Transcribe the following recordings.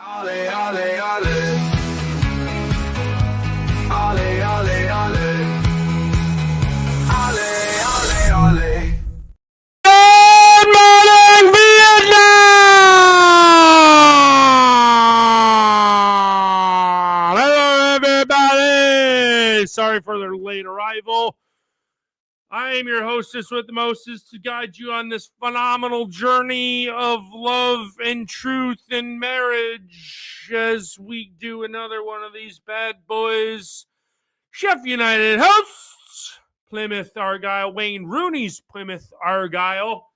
Ale, ale, ale. Ale, ale, ale. Ale, ale, ale. Good morning, Vietnam! Hello, everybody! Sorry for their late arrival. I am your hostess with the mostest to guide you on this phenomenal journey of love and truth and marriage as we do another one of these bad boys. Sheff United hosts Plymouth Argyle, Wayne Rooney's Plymouth Argyle.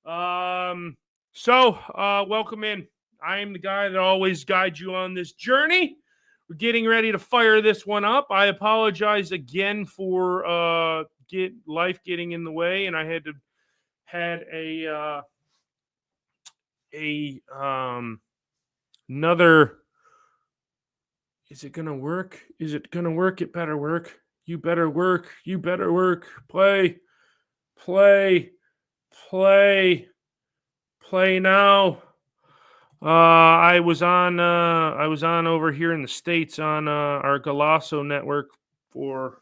Welcome in. I am the guy that always guides you on this journey. We're getting ready to fire this one up. I apologize again for life getting in the way, and I had another. Is it gonna work? Is it gonna work? It better work. You better work. You better work. Play now. I was on over here in the States on our Galasso network for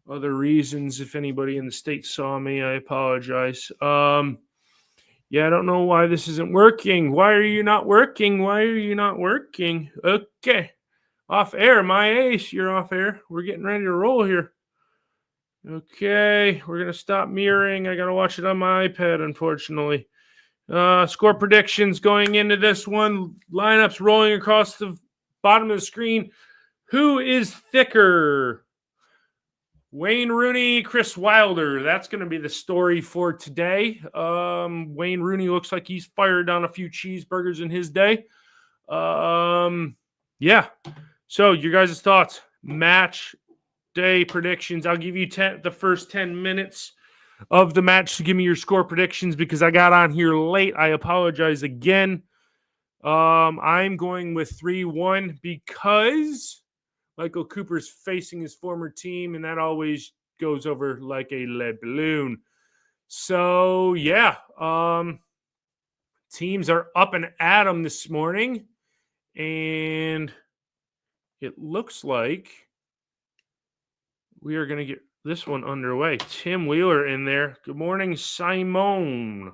other reasons. If anybody in the States saw me, I apologize. Yeah, I don't know why this isn't working. Why are you not working? Why are you not working? Okay. Off air, my ace. You're off air. We're getting ready to roll here. Okay, we're going to stop mirroring. I got to watch it on my iPad, unfortunately. Score predictions going into this one. Lineups rolling across the bottom of the screen. Who is thicker? Wayne Rooney, Chris Wilder. That's going to be the story for today. Wayne Rooney looks like he's fired on a few cheeseburgers in his day. Yeah. So, your guys' thoughts. Match day predictions. I'll give you the first 10 minutes of the match to give me your score predictions because I got on here late. I apologize again. I'm going with 3-1 because Michael Cooper's facing his former team, and that always goes over like a lead balloon. So, yeah. Teams are up and at 'em this morning, and it looks like we are going to get this one underway. Tim Wheeler in there. Good morning, Simone.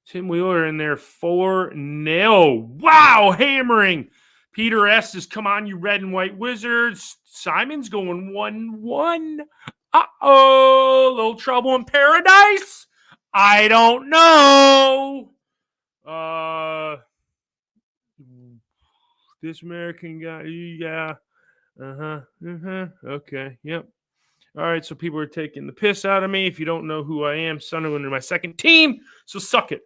Tim Wheeler in there 4-0. Wow, hammering. Peter S. is, come on, you red and white wizards. Simon's going 1-1. Uh-oh, little trouble in paradise? I don't know. This American guy, yeah. Okay, yep. All right, so people are taking the piss out of me. If you don't know who I am, Sunderland are my second team, so suck it.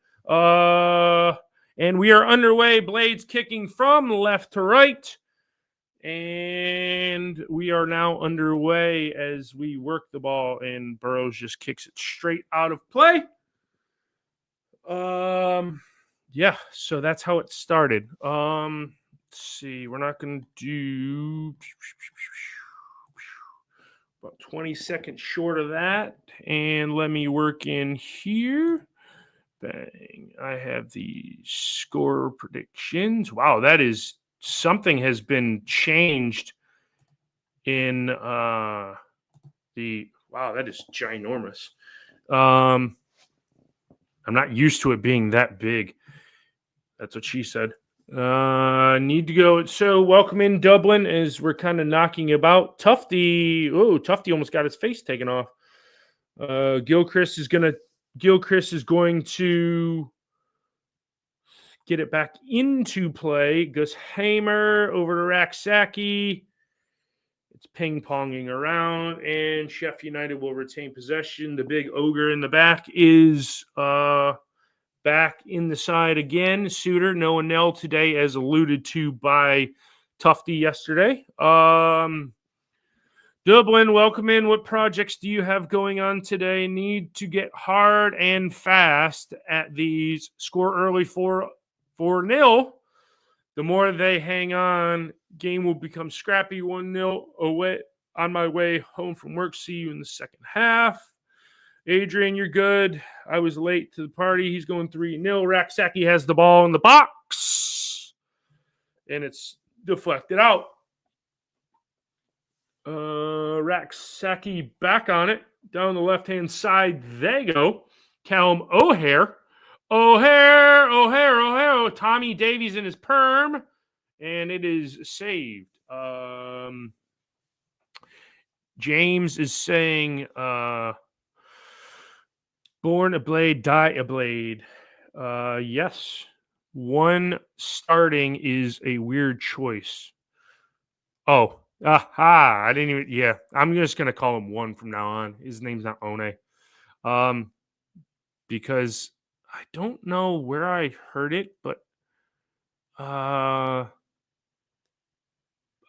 And we are underway. Blades kicking from left to right. And we are now underway as we work the ball, and Burrows just kicks it straight out of play. Yeah, so that's how it started. Let's see. We're not going to do about 20 seconds short of that. And let me work in here. Bang. I have the score predictions. Wow, that is something has been changed in wow, that is ginormous. I'm not used to it being that big. That's what she said. Need to go. So welcome in Dublin as we're kind of knocking about. Tufty. Oh, Tufty almost got his face taken off. Gilchrist is going to get it back into play. Gus Hamer over to Raksaki. It's ping-ponging around, and Sheff United will retain possession. The big ogre in the back is back in the side again. Suter, no Nell today, as alluded to by Tufty yesterday. Dublin, welcome in. What projects do you have going on today? Need to get hard and fast at these. Score early 4-0. The more they hang on, game will become scrappy. 1-0 away on my way home from work. See you in the second half. Adrian, you're good. I was late to the party. He's going 3-0. Raksaki has the ball in the box. and it's deflected out. Raksaki back on it. Down the left-hand side, they go. Callum O'Hare. O'Hare. Tommy Davies in his perm. And it is saved. James is saying, born a blade, die a blade. Yes. One starting is a weird choice. Oh, I didn't even. Yeah, I'm just gonna call him One from now on. His name's not One. Because I don't know where I heard it, but oh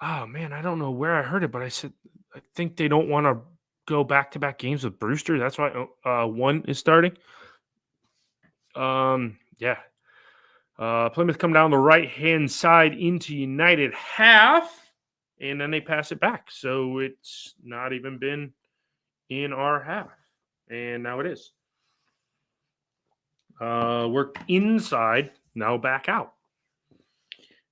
man, I don't know where I heard it, but I said I think they don't want to go back-to-back games with Brewster. That's why One is starting. Yeah. Plymouth come down the right-hand side into United half, and then they pass it back. So it's not even been in our half, and now it is. Worked inside, now back out.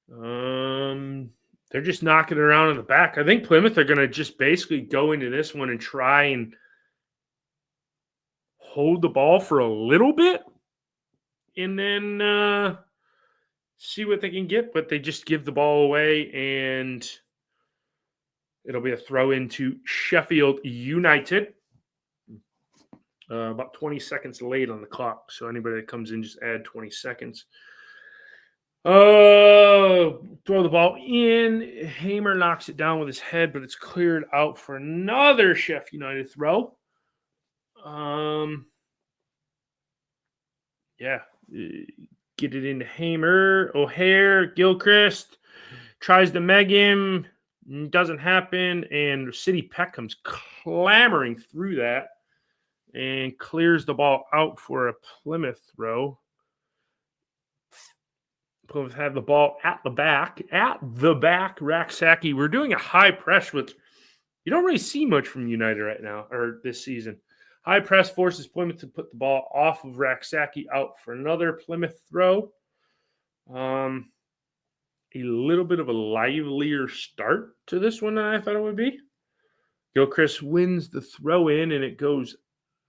They're just knocking it around in the back. I think Plymouth are going to just basically go into this one and try and hold the ball for a little bit and then see what they can get. But they just give the ball away, and it'll be a throw into Sheffield United. About 20 seconds late on the clock. So anybody that comes in, just add 20 seconds. Throw the ball in. Hamer knocks it down with his head, but it's cleared out for another Sheff United throw. Yeah. Get it into Hamer. O'Hare. Gilchrist tries to meg him. Doesn't happen. And City Peck comes clamoring through that and clears the ball out for a Plymouth throw. Plymouth have the ball at the back. Raksaki. We're doing a high press, which you don't really see much from United right now, or this season. High press forces Plymouth to put the ball off of Raksaki out for another Plymouth throw. A little bit of a livelier start to this one than I thought it would be. Gilchrist wins the throw in, and it goes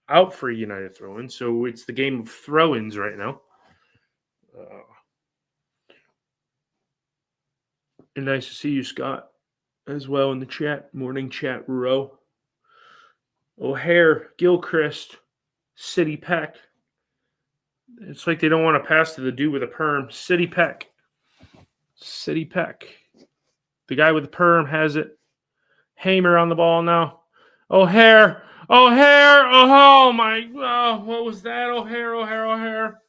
out for a United throw in. So it's the game of throw ins right now. And nice to see you, Scott, as well in the chat. Morning chat row. O'Hare, Gilchrist, City Peck. It's like they don't want to pass to the dude with a perm. City Peck. The guy with the perm has it. Hamer on the ball now. O'Hare. Oh, my. What was that? O'Hare.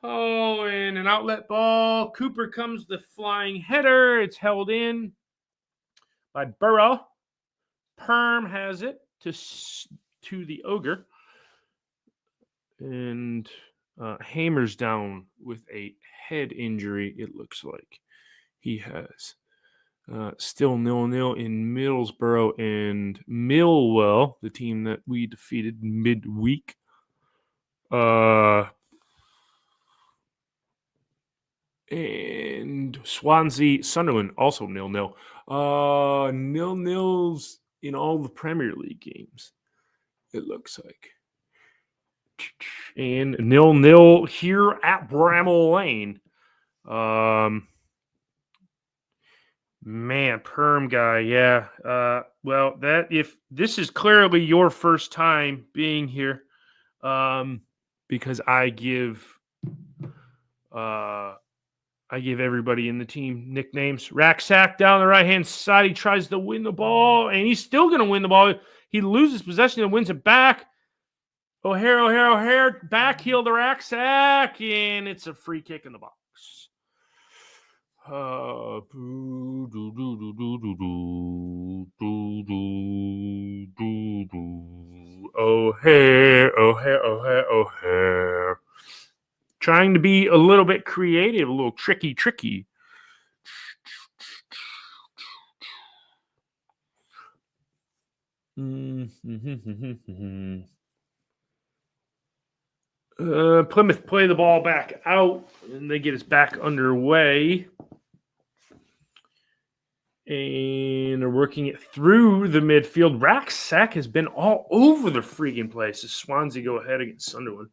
Oh, and an outlet ball. Cooper comes the flying header. It's held in by Burrow. Perm has it to the Ogre. And Hamer's down with a head injury, it looks like. He has still 0-0 in Middlesbrough and Millwall, the team that we defeated midweek. And Swansea, Sunderland, also 0-0. 0-0s in all the Premier League games, it looks like. And 0-0 here at Bramall Lane. Man, perm guy, yeah. Well, that if this is clearly your first time being here, because I give everybody in the team nicknames. Raksak down the right-hand side. He tries to win the ball, and he's still going to win the ball. He loses possession and wins it back. O'Hare, back heel to Raksak, and it's a free kick in the box. O'Hare. Trying to be a little bit creative, a little tricky. Plymouth play the ball back out, and they get us back underway. And they're working it through the midfield. Sack has been all over the freaking place as Swansea go ahead against Sunderland.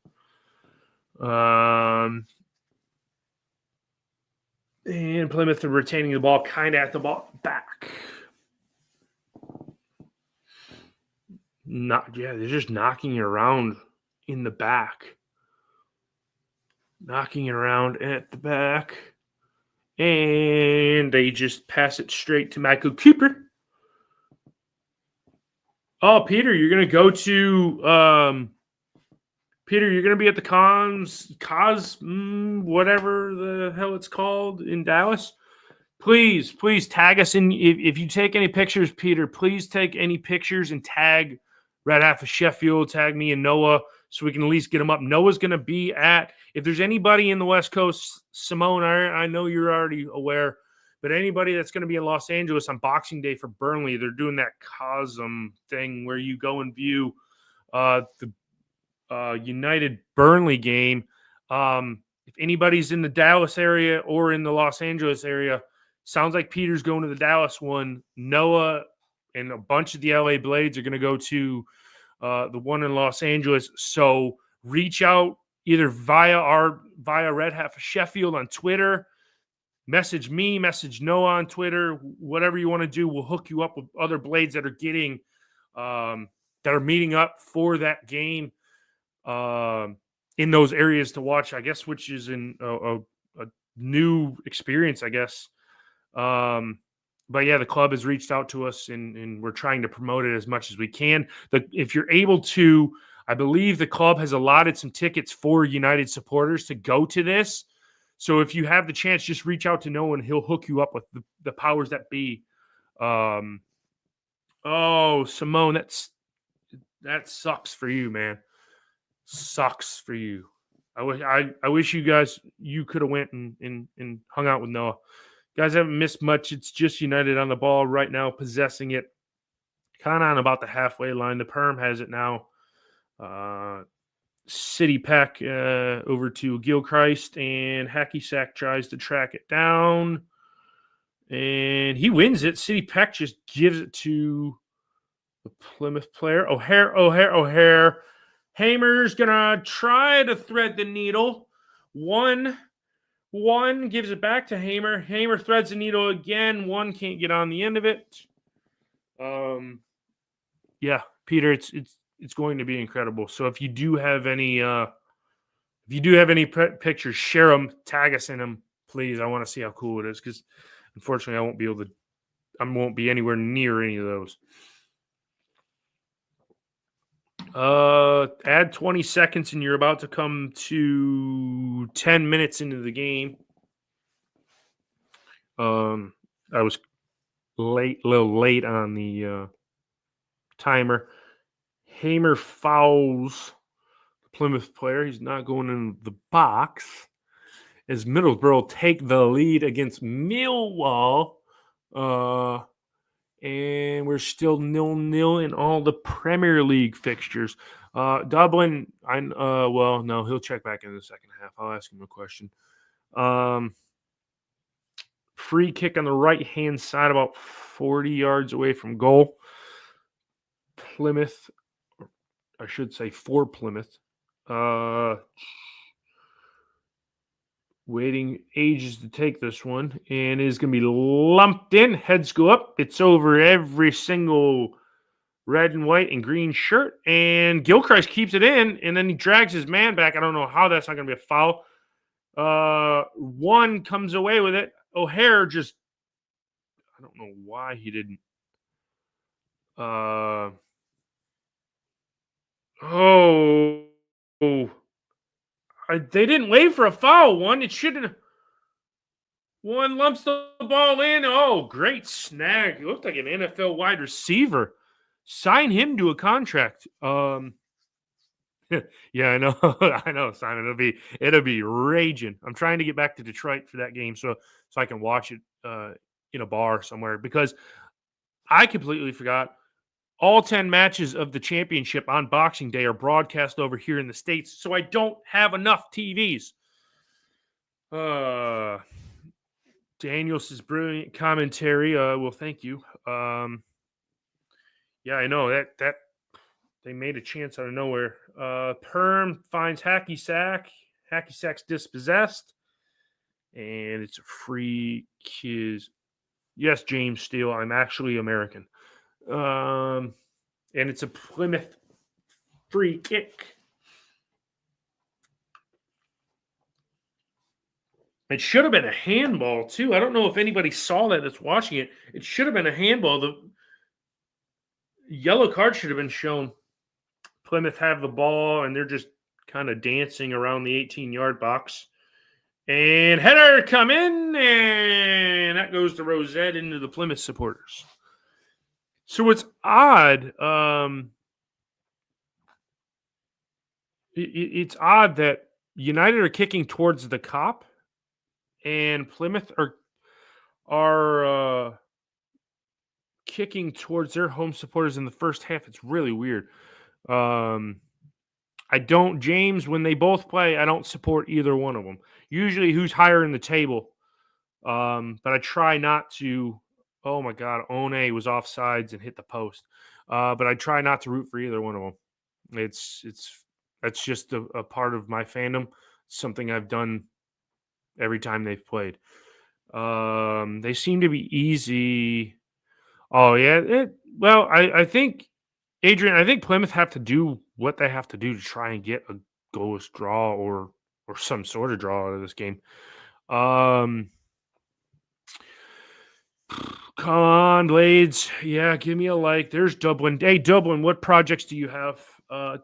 And Plymouth are retaining the ball kind of at the ball back. They're just knocking it around in the back. Knocking it around at the back. And they just pass it straight to Michael Cooper. Oh, Peter, you're going to go to Peter, you're going to be at the whatever the hell it's called in Dallas. Please tag us in. If you take any pictures, Peter, please take any pictures and tag Red Half of Sheffield, tag me and Noah so we can at least get them up. Noah's going to be at, if there's anybody in the West Coast, Simone, I know you're already aware, but anybody that's going to be in Los Angeles on Boxing Day for Burnley, they're doing that Cosm thing where you go and view the United Burnley game. If anybody's in the Dallas area or in the Los Angeles area, sounds like Peter's going to the Dallas one. Noah and a bunch of the LA Blades are going to go to the one in Los Angeles. So reach out either via Red Half of Sheffield on Twitter, message me, message Noah on Twitter, whatever you want to do. We'll hook you up with other Blades that are getting that are meeting up for that game in those areas to watch, I guess, which is in a new experience, I guess. But yeah, the club has reached out to us and we're trying to promote it as much as we can. If you're able to, I believe the club has allotted some tickets for United supporters to go to this. So if you have the chance, just reach out to Noah and he'll hook you up with the powers that be. Simone, that sucks for you, man. Sucks for you. I wish you could have went and hung out with Noah. Guys haven't missed much. It's just United on the ball right now, possessing it kind of on about the halfway line. The Perm has it now. City Peck over to Gilchrist, and Hacky Sack tries to track it down. And he wins it. City Peck just gives it to the Plymouth player. O'Hare. Hamer's going to try to thread the needle. One gives it back to Hamer. Hamer threads the needle again. One can't get on the end of it. Yeah, Peter, it's going to be incredible. So if you do have any pictures, share them, tag us in them, please. I want to see how cool it is because unfortunately I won't be anywhere near any of those. Add 20 seconds and you're about to come to 10 minutes into the game. I was a little late on the timer. Hamer fouls the Plymouth player. He's not going in the box as Middlesbrough take the lead against Millwall. And we're still 0-0 in all the Premier League fixtures. Dublin, no, he'll check back in the second half. I'll ask him a question. Free kick on the right-hand side, about 40 yards away from goal. Plymouth, I should say for Plymouth. Waiting ages to take this one, and is going to be lumped in. Heads go up. It's over every single red and white and green shirt, and Gilchrist keeps it in, and then he drags his man back. I don't know how that's not going to be a foul. One comes away with it. O'Hare just, I don't know why he didn't. They didn't wait for a foul. One lumps the ball in. Oh, great snag. He looked like an NFL wide receiver. Sign him to a contract. Yeah, I know. I know, Simon. It'll be raging. I'm trying to get back to Detroit for that game so I can watch it in a bar somewhere because I completely forgot. All 10 matches of the championship on Boxing Day are broadcast over here in the States, so I don't have enough TVs. Daniels' brilliant commentary. Well, thank you. Yeah, I know that they made a chance out of nowhere. Perm finds Hacky Sack. Hacky Sack's dispossessed, and it's a free kiss. Yes, James Steele. I'm actually American. And it's a Plymouth free kick. It should have been a handball, too. I don't know if anybody saw that's watching it. It should have been a handball. The yellow card should have been shown. Plymouth have the ball, and they're just kind of dancing around the 18-yard box. And header come in, and that goes to Rosette into the Plymouth supporters. So it's odd. It's odd that United are kicking towards the cop, and Plymouth are kicking towards their home supporters in the first half. It's really weird. James, when they both play, I don't support either one of them. Usually who's higher in the table. But I try not to. Oh my God, One was offsides and hit the post. But I try not to root for either one of them. That's just a part of my fandom. Something I've done every time they've played. They seem to be easy. Oh yeah. I think Adrian. I think Plymouth have to do what they have to do to try and get a goalless draw or some sort of draw out of this game. Come on, Blades. Yeah, give me a like. There's Dublin. Hey, Dublin, what projects do you have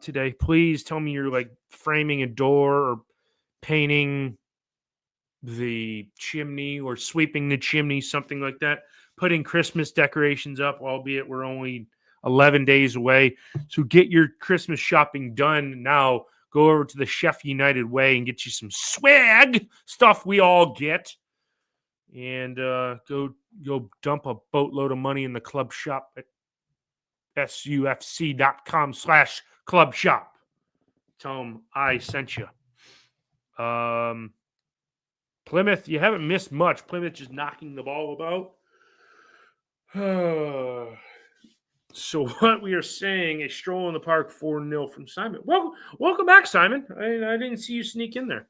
today? Please tell me you're like framing a door or painting the chimney or sweeping the chimney, something like that. Putting Christmas decorations up, albeit we're only 11 days away. So get your Christmas shopping done now. Go over to the Sheff United Way and get you some swag stuff we all get. And go dump a boatload of money in the club shop at sufc.com/club shop. Tell them I sent you. Plymouth, you haven't missed much. Plymouth just knocking the ball about. So what we are saying, a stroll in the park 4-0 from Simon. Welcome back, Simon. I didn't see you sneak in there.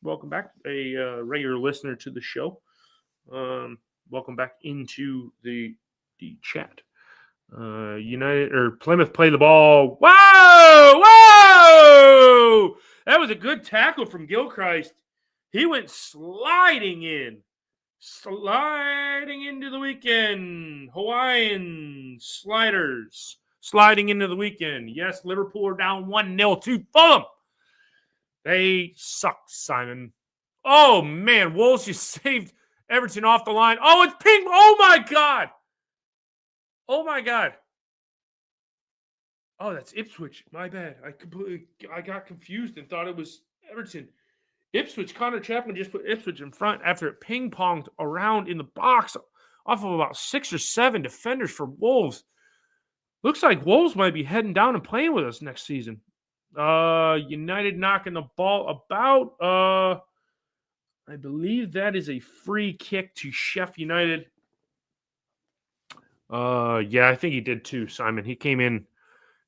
Welcome back, a regular listener to the show. Welcome back into the chat. United or Plymouth play the ball. Whoa! That was a good tackle from Gilchrist. He went sliding into the weekend. Hawaiian sliders sliding into the weekend. Yes, Liverpool are down 1-0 to Fulham. They suck, Simon. Oh man, Wolves just saved Everton off the line. Oh, it's ping. Oh my God. Oh, that's Ipswich. My bad. I got confused and thought it was Everton. Ipswich, Connor Chapman just put Ipswich in front after it ping-ponged around in the box off of about 6 or 7 defenders for Wolves. Looks like Wolves might be heading down and playing with us next season. United knocking the ball about. I believe that is a free kick to Sheff United. Yeah, I think he did too, Simon. He came in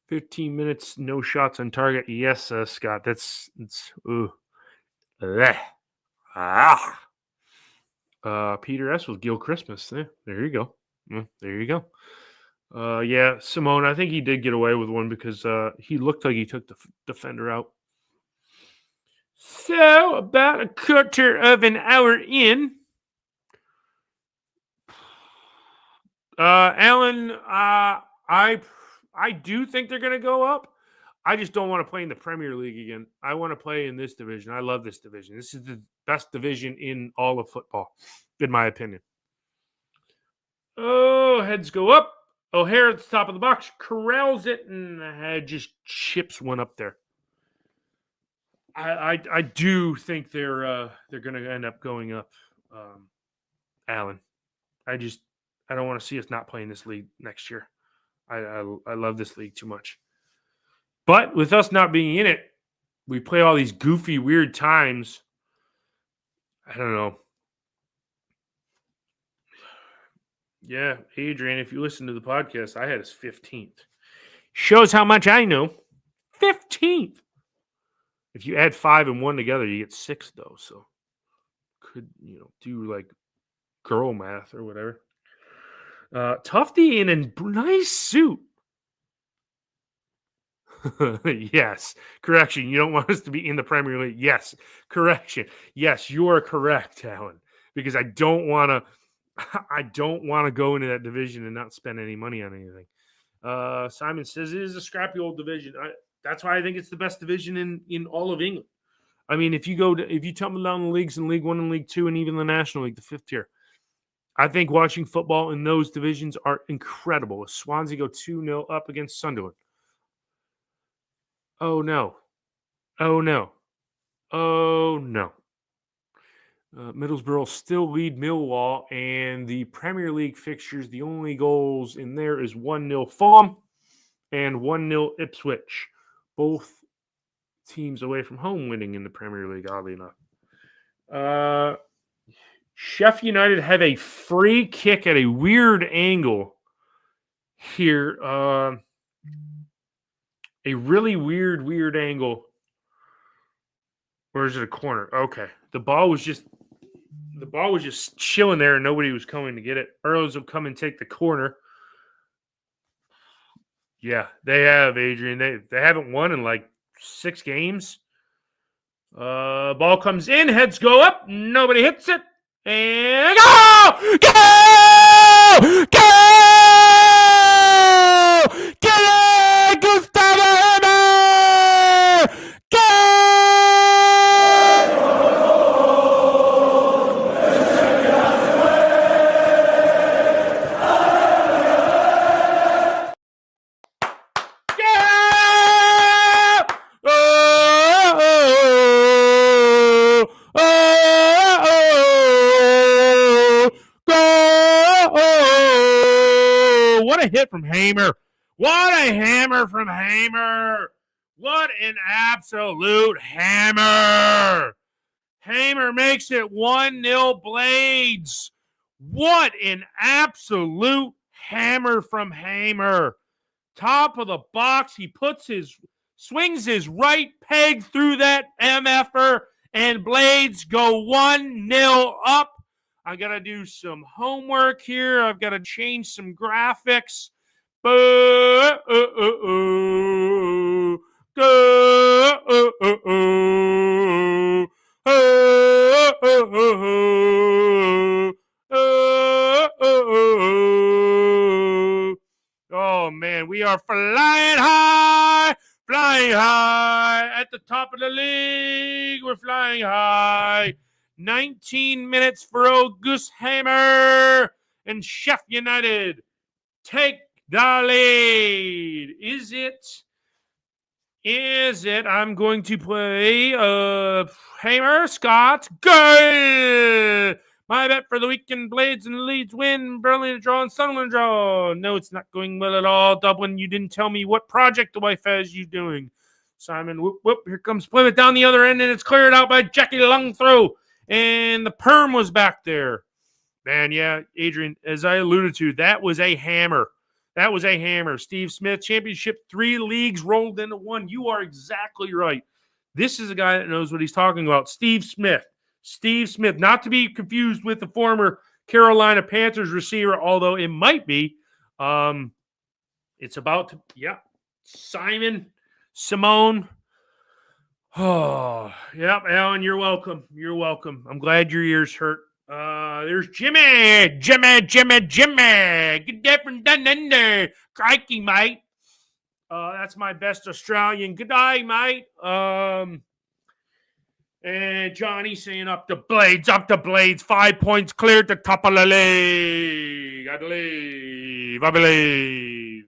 15 minutes, no shots on target. Yes, Scott. Peter S. with Gil Christmas. There you go. There you go. Yeah, Simone, I think he did get away with one because he looked like he took the defender out. So, about a quarter of an hour in. Alan, I do think they're going to go up. I just don't want to play in the Premier League again. I want to play in this division. I love this division. This is the best division in all of football, in my opinion. Oh, heads go up. O'Hare at the top of the box corrals it and just chips one up there. I do think they're going to end up going up, Alan. I don't want to see us not playing this league next year. I love this league too much. But with us not being in it, we play all these goofy, weird times. I don't know. Yeah, Adrian, if you listen to the podcast, I had us 15th. Shows how much I know. 15th. If you add 5 and 1 together, you get 6, though. So could, do like girl math or whatever. Tufty in a nice suit. Yes. Correction. You don't want us to be in the Premier League. Yes. Correction. Yes, you are correct, Alan. Because I don't want to go into that division and not spend any money on anything. Simon says it is a scrappy old division. That's why I think it's the best division in all of England. I mean, if you tumble down the leagues in League One and League Two and even the National League, the 5th tier, I think watching football in those divisions are incredible. Swansea go 2-0 up against Sunderland. Oh no. Oh no. Oh no. Middlesbrough still lead Millwall, and the Premier League fixtures, the only goals in there is 1-0 Fulham and 1-0 Ipswich. Both teams away from home winning in the Premier League, oddly enough. Sheff United have a free kick at a weird angle here. A really weird angle. Or is it a corner? Okay. The ball was just chilling there and nobody was coming to get it. Earls will come and take the corner. Yeah, they have, Adrian. They haven't won in like 6 games. Ball comes in, heads go up, nobody hits it. And go! Go! Go! Get it! Gustavo Hammer! Go! What a hit from Hamer. What a hammer from Hamer. What an absolute hammer. Hamer makes it 1-0 Blades. What an absolute hammer from Hamer. Top of the box. He swings his right peg through that MFer, and Blades go 1-0 up. I got to do some homework here. I've got to change some graphics. Oh, man, we are flying high at the top of the league. We're flying high. 19 minutes for August Hammer and Sheff United take the lead. Is it? I'm going to play Hammer, Scott, goal. My bet for the weekend: Blades and Leeds win, Burnley to draw, and Sunderland draw. No, it's not going well at all. Dublin, you didn't tell me what project the wife has you doing. Simon, whoop, here comes Plymouth down the other end, and it's cleared out by Jackie Lung throw. And the perm was back there. Man, yeah, Adrian, as I alluded to, that was a hammer. That was a hammer. Steve Smith, championship, 3 leagues rolled into 1. You are exactly right. This is a guy that knows what he's talking about. Steve Smith, not to be confused with the former Carolina Panthers receiver, although it might be. It's about to, Simone. Oh, yep, Alan, you're welcome. I'm glad your ears hurt. There's Jimmy. Good day from down under. Crikey, mate. That's my best Australian. Good day, mate. And Johnny saying up the Blades. 5 points cleared the top of the league. I believe.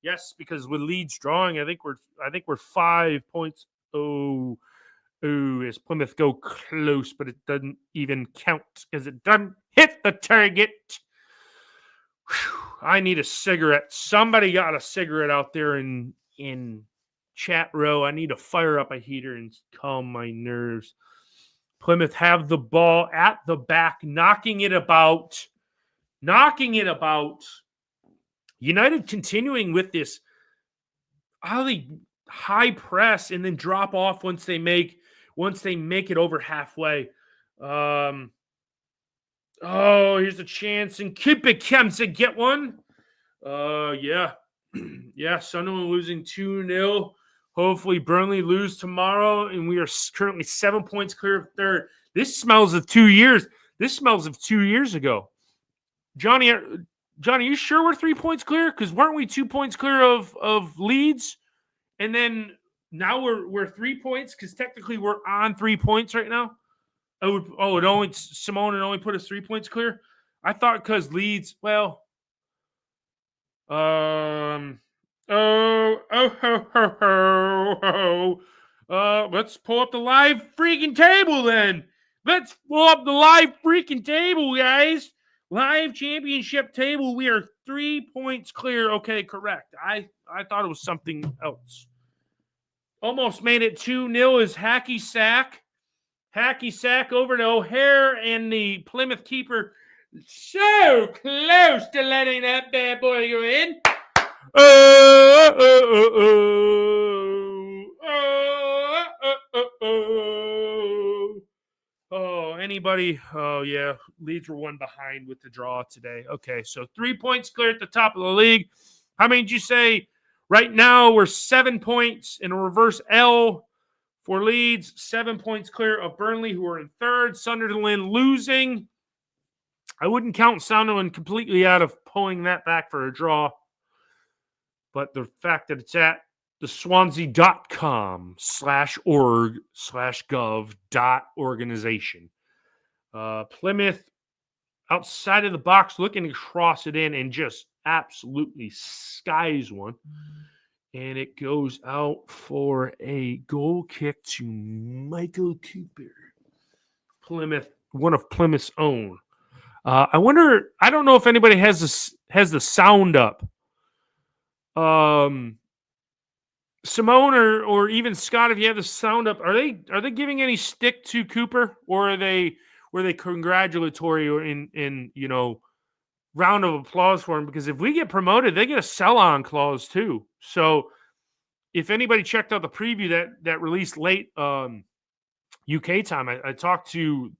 Yes, because with Leeds drawing, I think we're 5 points. Oh, as Plymouth go close, but it doesn't even count because it doesn't hit the target. Whew, I need a cigarette. Somebody got a cigarette out there in chat row. I need to fire up a heater and calm my nerves. Plymouth have the ball at the back, knocking it about. knocking it about. United continuing with this highly high press and then drop off once they make it over halfway. Oh, here's a chance, and Kipper comes to get one. Yeah. Yeah, Sunderland losing 2-0. Hopefully Burnley lose tomorrow, and we are currently 7 points clear of third. This smells of 2 years. This smells of 2 years ago. Johnny, you sure we're 3 points clear? Because weren't we 2 points clear of Leeds? And then now we're 3 points, because technically we're on 3 points right now. Simone only put us 3 points clear. I thought because Leeds, well, let's pull up the live freaking table then. Let's pull up the live freaking table, guys. Live championship table. We are 3 points clear. Okay, correct. I thought it was something else. Almost made it 2-0 is Hacky Sack. Hacky Sack over to O'Hare, and the Plymouth keeper so close to letting that bad boy go in. Oh, anybody? Oh, yeah. Leeds were one behind with the draw today. Okay, so 3 points clear at the top of the league. How many did you say? Right now, we're 7 points in a reverse L for Leeds. 7 points clear of Burnley, who are in third. Sunderland losing. I wouldn't count Sunderland completely out of pulling that back for a draw. But the fact that it's at the swansea.com/org/gov.organization. Plymouth outside of the box looking to cross it in and just absolutely skies one. And it goes out for a goal kick to Michael Cooper. Plymouth, one of Plymouth's own. I wonder, I don't know if anybody has the sound up. Simone or even Scott, if you have the sound up, are they giving any stick to Cooper, or were they congratulatory or in round of applause for him? Because if we get promoted, they get a sell-on clause too. So if anybody checked out the preview that released late UK time, I talked to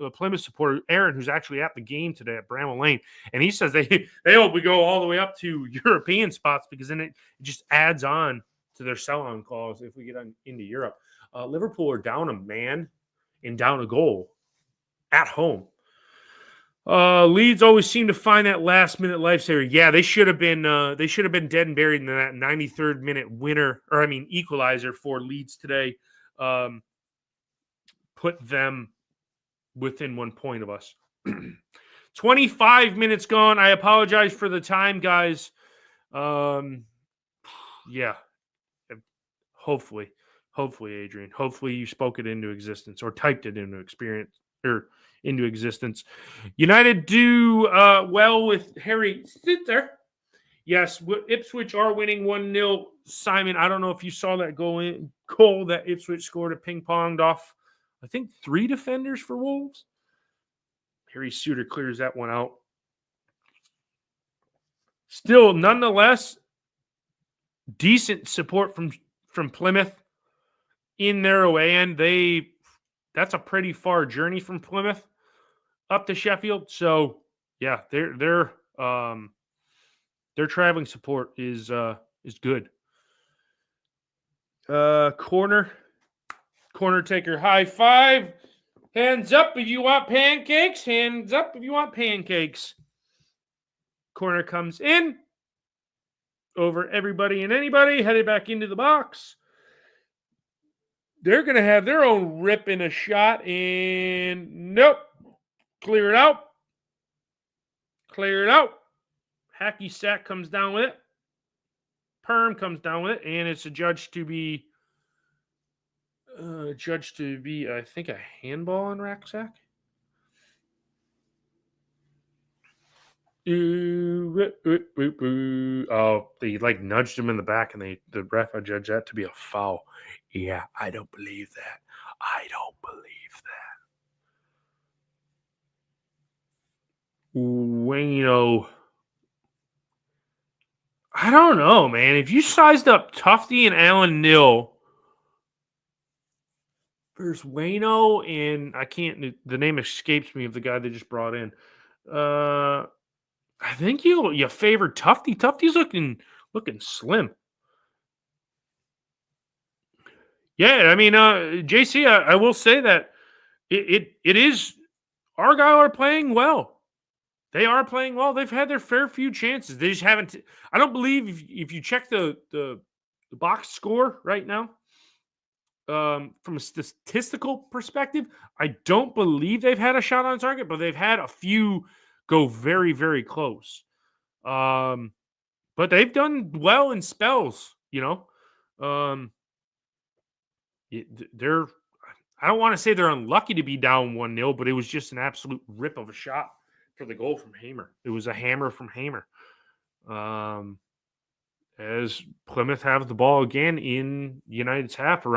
a Plymouth supporter, Aaron, who's actually at the game today at Bramall Lane, and he says they hope we go all the way up to European spots, because then it just adds on to their sell-on clause if we get into Europe. Liverpool are down a man and down a goal at home. Leeds always seem to find that last-minute lifesaver. Yeah, they should have been dead and buried in that 93rd minute equalizer for Leeds today. Put them within 1 point of us. 25 minutes gone. I apologize for the time, guys. Yeah. Hopefully, Adrian. Hopefully you spoke it into existence or typed it into existence. United do well with Harry Sitter. Yes, Ipswich are winning 1-0. Simon, I don't know if you saw that goal that Ipswich scored, a ping-ponged off, I think, 3 defenders for Wolves. Harry Suter clears that one out. Still, nonetheless, decent support from Plymouth in their away end. That's a pretty far journey from Plymouth up to Sheffield. So, yeah, their traveling support is good. Corner taker, high five. Hands up if you want pancakes. Hands up if you want pancakes. Corner comes in. Over everybody and anybody. Headed back into the box. They're going to have their own rip in a shot. And nope. Clear it out. Hacky Sack comes down with it. Perm comes down with it. And it's adjudged to be I think, a handball on Racksack. Oh, they nudged him in the back, and the ref adjudged that to be a foul. Yeah, I don't believe that. Wayno. I don't know, man. If you sized up Tufty and Alan Nill versus Wayno and I can't, the name escapes me of the guy they just brought in. I think you favored Tufty. Tufty's looking slim. Yeah, I mean, JC, I will say that it is Argyle are playing well. They are playing well. They've had their fair few chances. They just haven't. I don't believe if you check the box score right now, from a statistical perspective, I don't believe they've had a shot on target, but they've had a few go very, very close. But they've done well in spells, they're, I don't want to say they're unlucky to be down 1-0, but it was just an absolute rip of a shot for the goal from Hamer. It was a hammer from Hamer. As Plymouth have the ball again in United's half,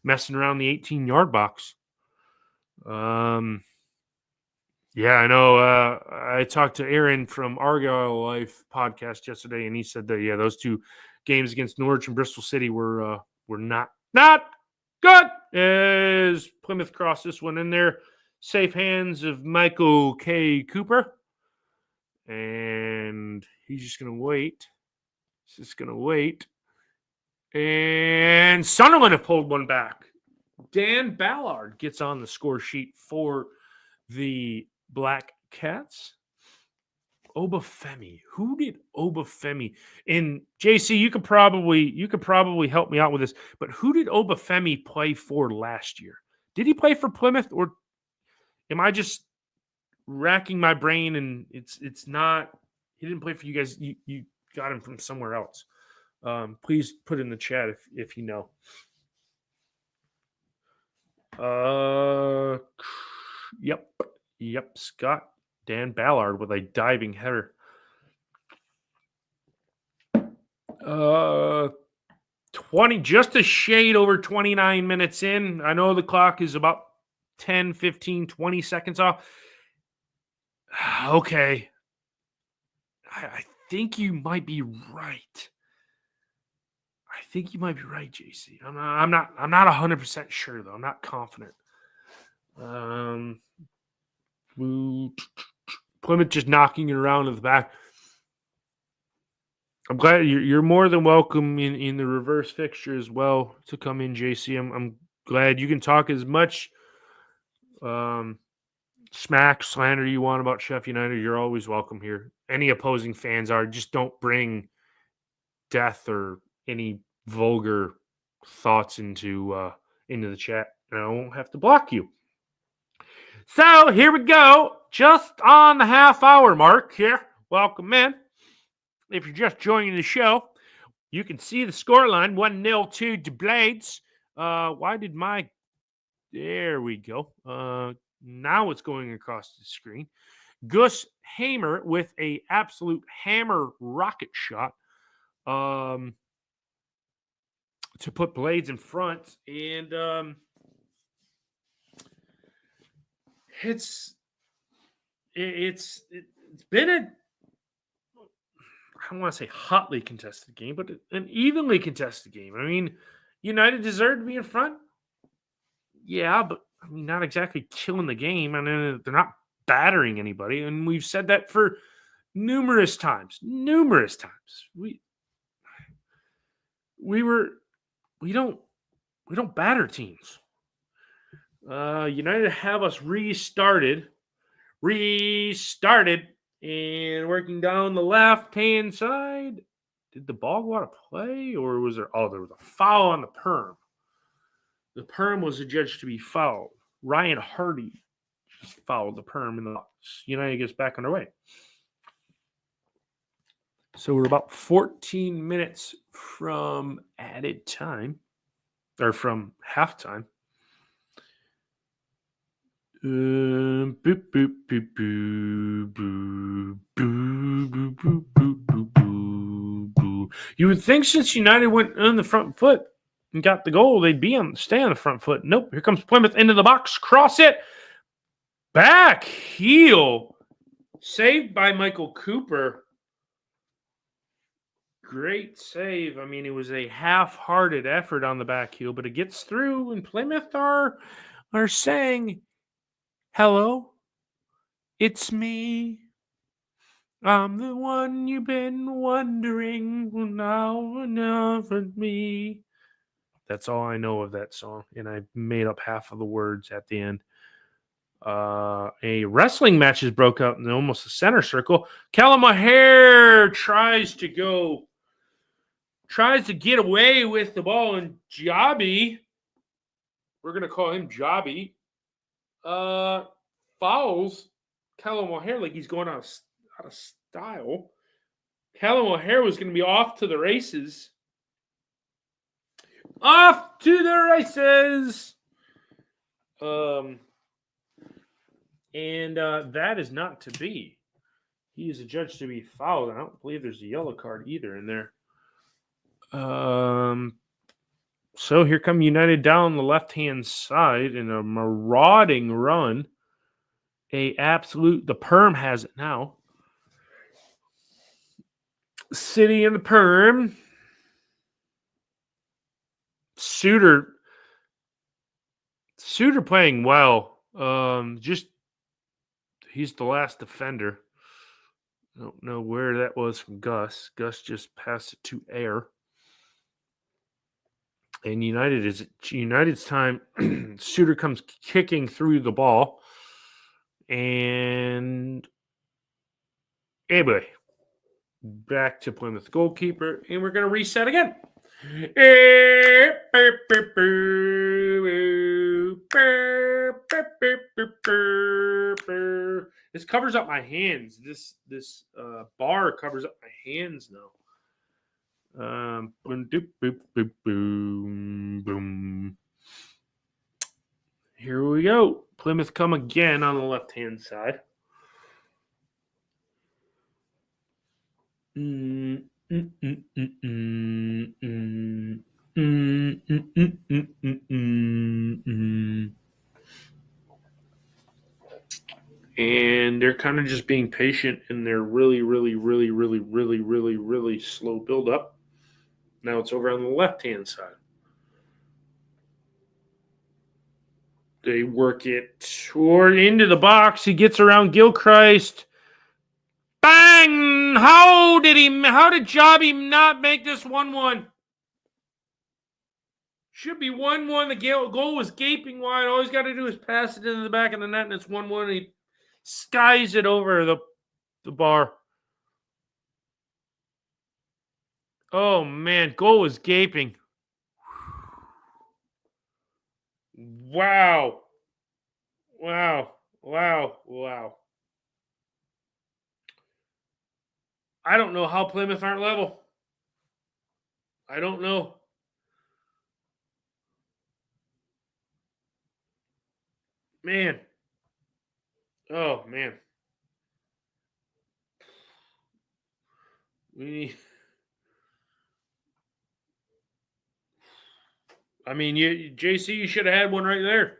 messing around the 18-yard box. Yeah, I know. I talked to Aaron from Argyle Life podcast yesterday, and he said that those two games against Norwich and Bristol City were not good. As Plymouth crossed this one in there, safe hands of Michael K. Cooper, and he's just gonna wait. And Sunderland have pulled one back. Dan Ballard gets on the score sheet for the Black Cats. Obafemi. Who did Obafemi? And JC, you could probably help me out with this, but who did Obafemi play for last year? Did he play for Plymouth, or am I just racking my brain and it's not? He didn't play for you guys. You got him from somewhere else. Please put in the chat if you know. Yep, Scott. Dan Ballard with a diving header. 20, just a shade over 29 minutes in. I know the clock is about 10, 15, 20 seconds off. Okay. I think you might be right. JC. I'm not 100% sure though. I'm not confident. Plymouth just knocking it around in the back. I'm glad you're more than welcome in the reverse fixture as well to come in, JC. I'm glad you can talk as much smack, slander you want about Sheff United. You're always welcome here. Any opposing fans just don't bring death or any vulgar thoughts into the chat, and I won't have to block you. So here we go, just on the half-hour mark here. Welcome in. If you're just joining the show, you can see the scoreline, 1-0 to the Blades. There we go. Now it's going across the screen. Gus Hamer with a absolute hammer rocket shot to put Blades in front, and it's been I don't want to say hotly contested game, but an evenly contested game. I mean, United deserved to be in front. Yeah, but I mean, not exactly killing the game. I mean, they're not battering anybody, and we've said that for numerous times. We don't batter teams. United have us restarted, and working down the left-hand side. Did the ball go out of play, or was there? Oh, there was a foul on the perm. The perm was adjudged to be fouled. Ryan Hardy just fouled the perm in the box. United gets back underway. So we're about 14 minutes from added time, or from halftime. You would think since United went on the front foot and got the goal, they'd stay on the front foot. Nope. Here comes Plymouth into the box. Cross it. Back heel. Saved by Michael Cooper. Great save. I mean, it was a half-hearted effort on the back heel, but it gets through, and Plymouth are saying, hello, it's me. I'm the one you've been wondering now enough of me. That's all I know of that song, and I made up half of the words at the end. A wrestling match has broke out in almost the center circle. Callum O'Hare tries to get away with the ball, and Jobby, we're going to call him Jobby, fouls Callum O'Hare like he's going out of style. Callum O'Hare was going to be off to the races. Off to the races! And that is not to be. He is adjudged to be fouled. I don't believe there's a yellow card either in there. So here come United down the left-hand side in a marauding run. The Perm has it now. City in the Perm. Suter playing well. He's the last defender. I don't know where that was from Gus. Gus just passed it to Air. And United's time. Suter comes kicking through the ball. And anyway, back to Plymouth goalkeeper. And we're going to reset again. This covers up my hands. This bar covers up my hands now. Boom, boom. Here we go. Plymouth come again on the left-hand side. And they're kind of just being patient in their really slow build-up. Now it's over on the left-hand side. They work it toward into the box. He gets around Gilchrist. Bang! How did Jobby not make this 1-1? Should be 1-1. The goal was gaping wide. All he's got to do is pass it into the back of the net, and it's 1-1. And he skies it over the bar. Oh, man. Goal was gaping. Wow. I don't know how Plymouth aren't level. I don't know. Man. Oh, man. JC, you should have had one right there.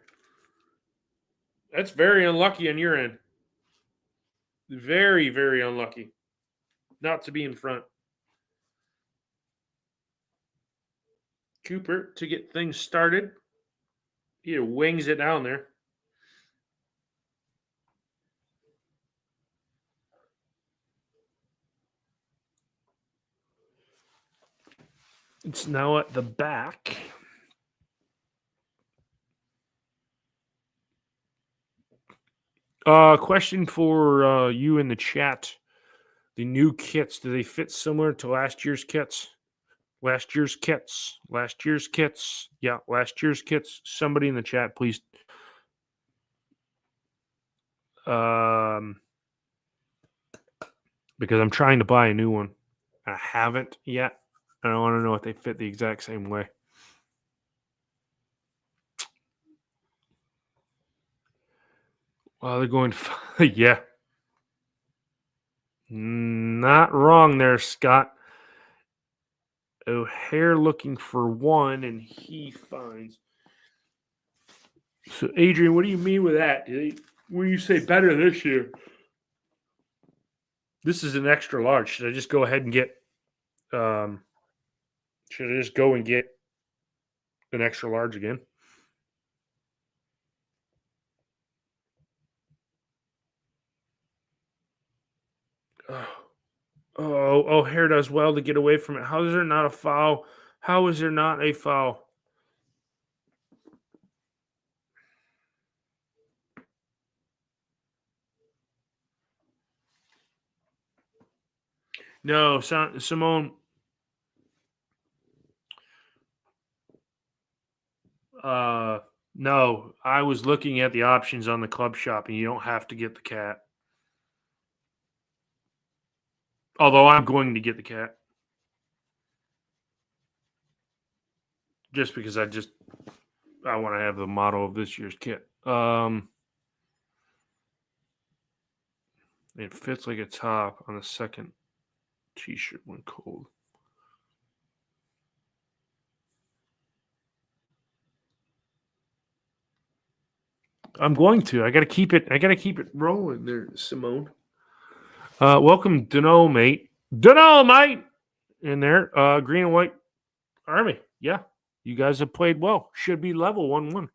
That's very unlucky on your end. Very, very unlucky not to be in front. Cooper to get things started. He wings it down there. It's now at the back. Question for you in the chat. The new kits, do they fit similar to last year's kits? Last year's kits. Yeah, last year's kits. Somebody in the chat, please. Because I'm trying to buy a new one. I haven't yet. I don't want to know if they fit the exact same way. Well, they're going to... yeah. Not wrong there, Scott. O'Hare looking for one, and he finds. So, Adrian, what do you mean with that? When you say better this year? This is an extra large. Should I just go ahead and get should I just go and get an extra large again? Oh, Hare does well to get away from it. How is there not a foul? How is there not a foul? No, Simone. No, I was looking at the options on the club shop, and you don't have to get the cat. Although I'm going to get the cat. Just because I want to have the motto of this year's kit. It fits like a top on the second t-shirt when cold. I'm going to. I gotta keep it rolling there, Simone. Welcome, Dunno, mate. In there. Green and white army. Yeah. You guys have played well. Should be level 1-1.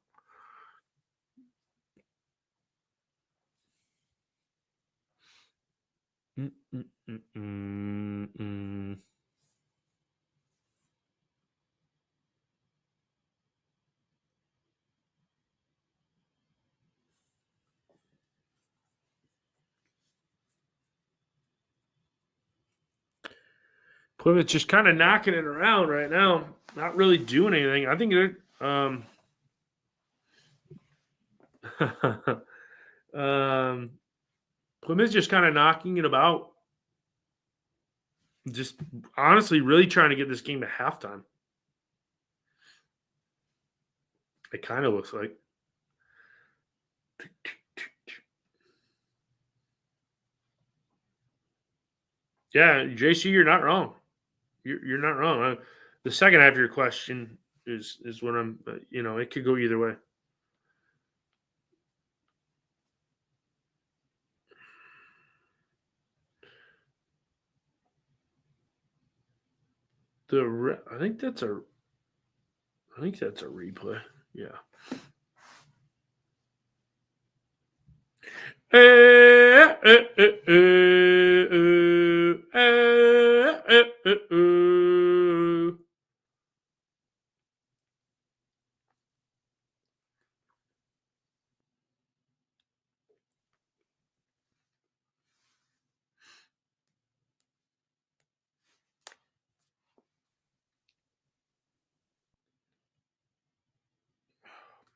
Plymouth just kind of knocking it around right now. Not really doing anything. I think they're Plymouth's just kind of knocking it about. Just honestly really trying to get this game to halftime. It kind of looks like. Yeah, JC, you're not wrong. You're not wrong. The second half of your question is what I'm. It could go either way. I think that's a replay. Yeah.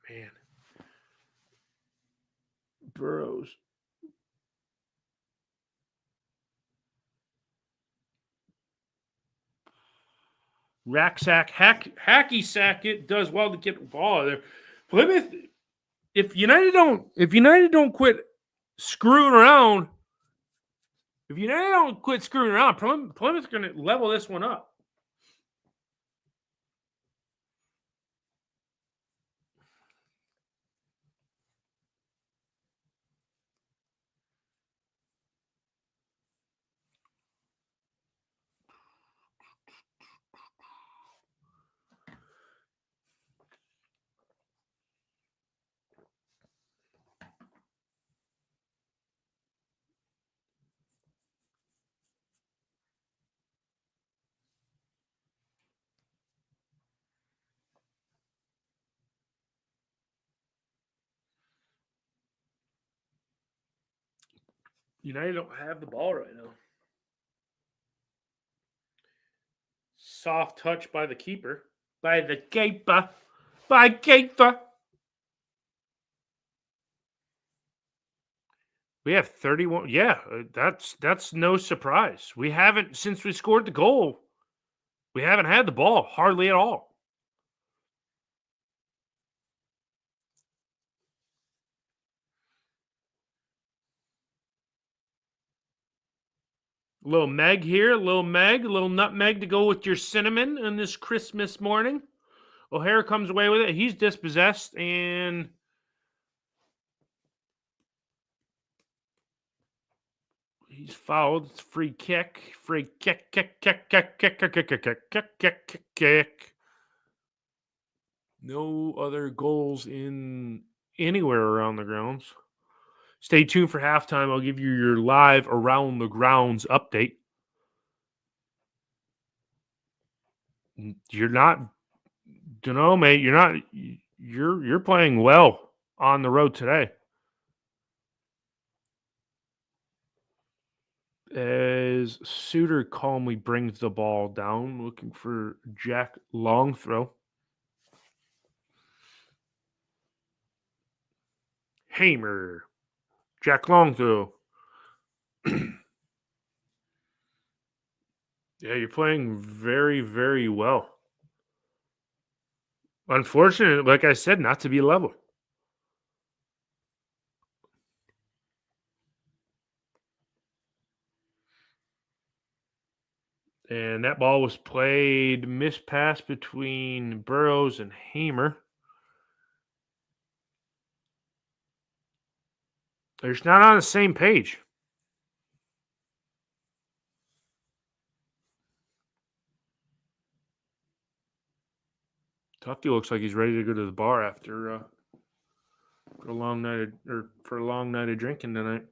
Man. Burrows. Rack sack, hacky sack it, does well to get the ball there. Plymouth, if United don't quit screwing around, Plymouth's going to level this one up. United don't have the ball right now. Soft touch by the keeper. By keeper. We have 31. Yeah, that's no surprise. We haven't, since we scored the goal, we haven't had the ball hardly at all. A little Meg here, a little nutmeg to go with your cinnamon on this Christmas morning. O'Hare comes away with it. He's dispossessed, and He's fouled. It's a free kick. Free kick, kick, kick, kick, kick, kick, kick, kick, kick, kick, kick, kick, kick. No other goals in anywhere around the grounds. Stay tuned for halftime. I'll give you your live around the grounds update. You're not, mate. You're not. You're playing well on the road today. As Suter calmly brings the ball down, looking for Jack long throw. Hamer. Jack long throw. Yeah, you're playing very, very well. Unfortunately, like I said, not to be level. And that ball was played, missed pass between Burrows and Hamer. They're just not on the same page. Tufty looks like he's ready to go to the bar after for a long night of drinking tonight.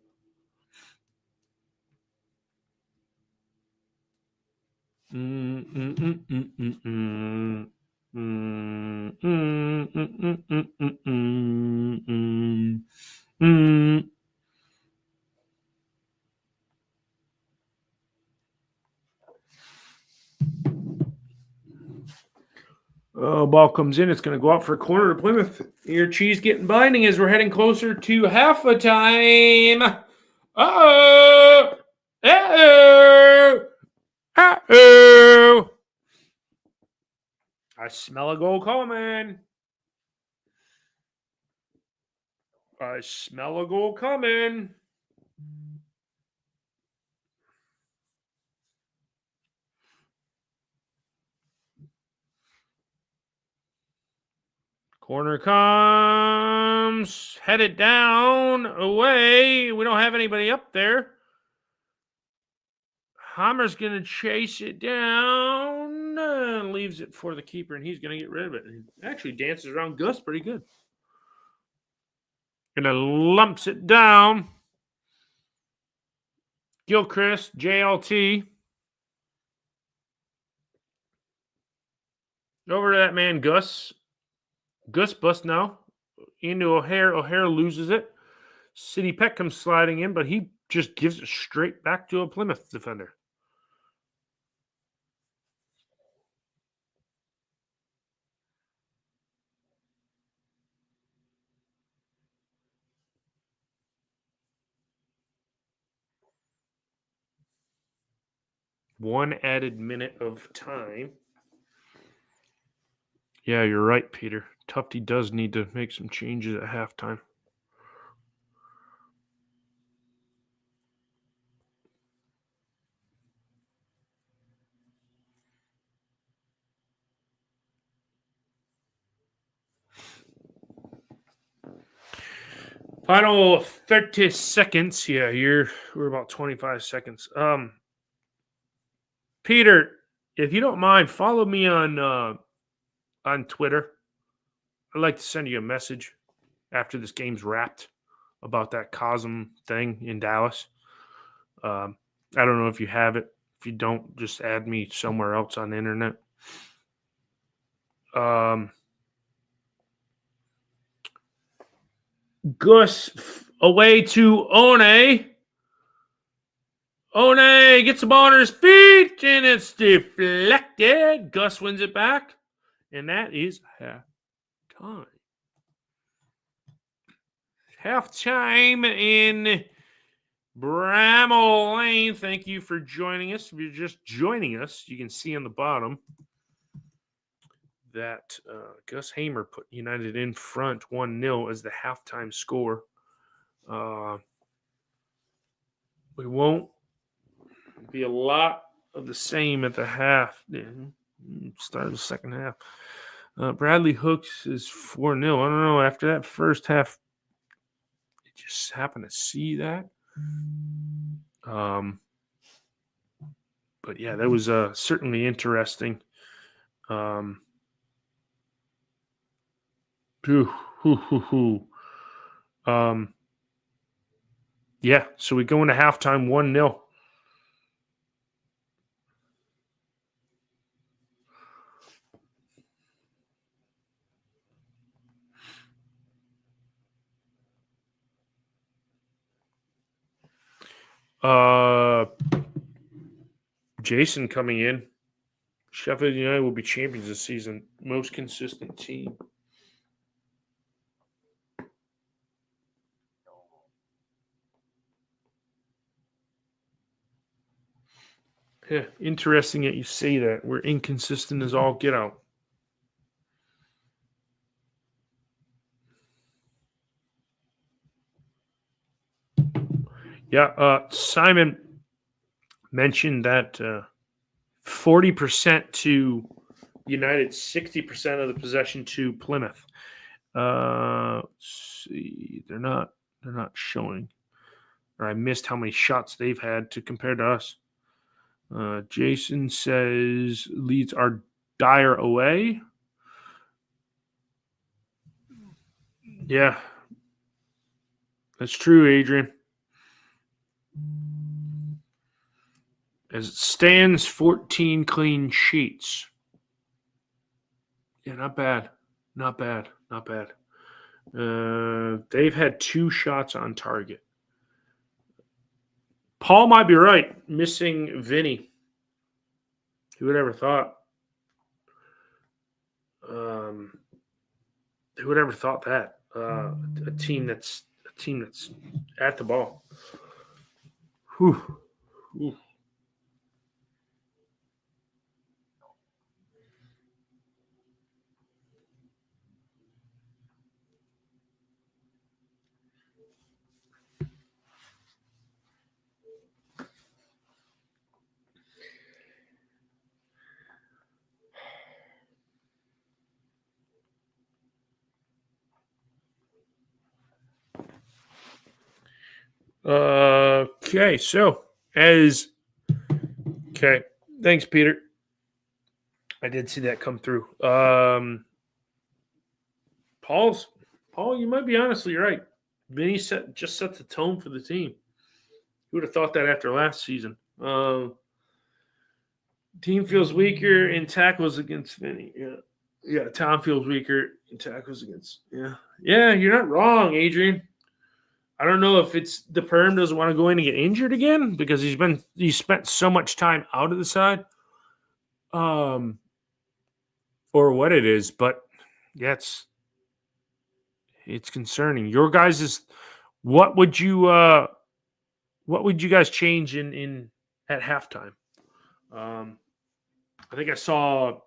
Ball comes in. It's going to go out for a corner to Plymouth. Your cheese getting binding as we're heading closer to half a time. Uh-oh. Uh-oh. Uh-oh. I smell a goal coming. I smell a goal coming. Corner comes. Headed down. Away. We don't have anybody up there. Hammer's going to chase it down and leaves it for the keeper, and he's going to get rid of it. And actually dances around Gus pretty good. And then lumps it down. Gilchrist, JLT. Over to that man, Gus. Gus bust now. Into O'Hare. O'Hare loses it. City Peck comes sliding in, but he just gives it straight back to a Plymouth defender. One added minute of time. Yeah, you're right, Peter. Tufty does need to make some changes at halftime. Final 30 seconds. Yeah, we're about 25 seconds. Peter, if you don't mind, follow me on Twitter. I'd like to send you a message after this game's wrapped about that Cosm thing in Dallas. I don't know if you have it. If you don't, just add me somewhere else on the internet. Gus away to One. One gets the ball on his feet, and it's deflected. Gus wins it back, and that is halftime. Halftime in Bramall Lane. Thank you for joining us. If you're just joining us, you can see on the bottom that Gus Hamer put United in front 1-0 as the halftime score. We won't be a lot of the same at the half. Start of the second half. Bradley Hooks is 4-0. I don't know. After that first half, I just happened to see that. But yeah, that was certainly interesting. Yeah, so we go into halftime 1-0. Jason coming in. Sheffield United will be champions this season. Most consistent team. Yeah, interesting that you say that. We're inconsistent as all get out. Yeah, Simon mentioned that 40% to United, 60% of the possession to Plymouth. Let's see, they're not showing, or I missed how many shots they've had to compare to us. Jason says Leeds are dire away. Yeah, that's true, Adrian. As it stands, 14 clean sheets. Yeah, not bad. Not bad. Not bad. They've had 2 shots on target. Paul might be right. Missing Vinny. Who would ever thought? Who would ever thought that? A team that's at the ball. Whew. Whew. Okay, so thanks, Peter. I did see that come through. Paul, you might be honestly right. Vinny just set the tone for the team. Who would have thought that after last season? Team feels weaker in tackles against Vinny. Yeah. Tom feels weaker in tackles against. Yeah. You're not wrong, Adrian. I don't know if it's the perm doesn't want to go in and get injured again because he's spent so much time out of the side, or what it is. But yeah, it's concerning. Your guys is what would you guys change in at halftime? I think I saw.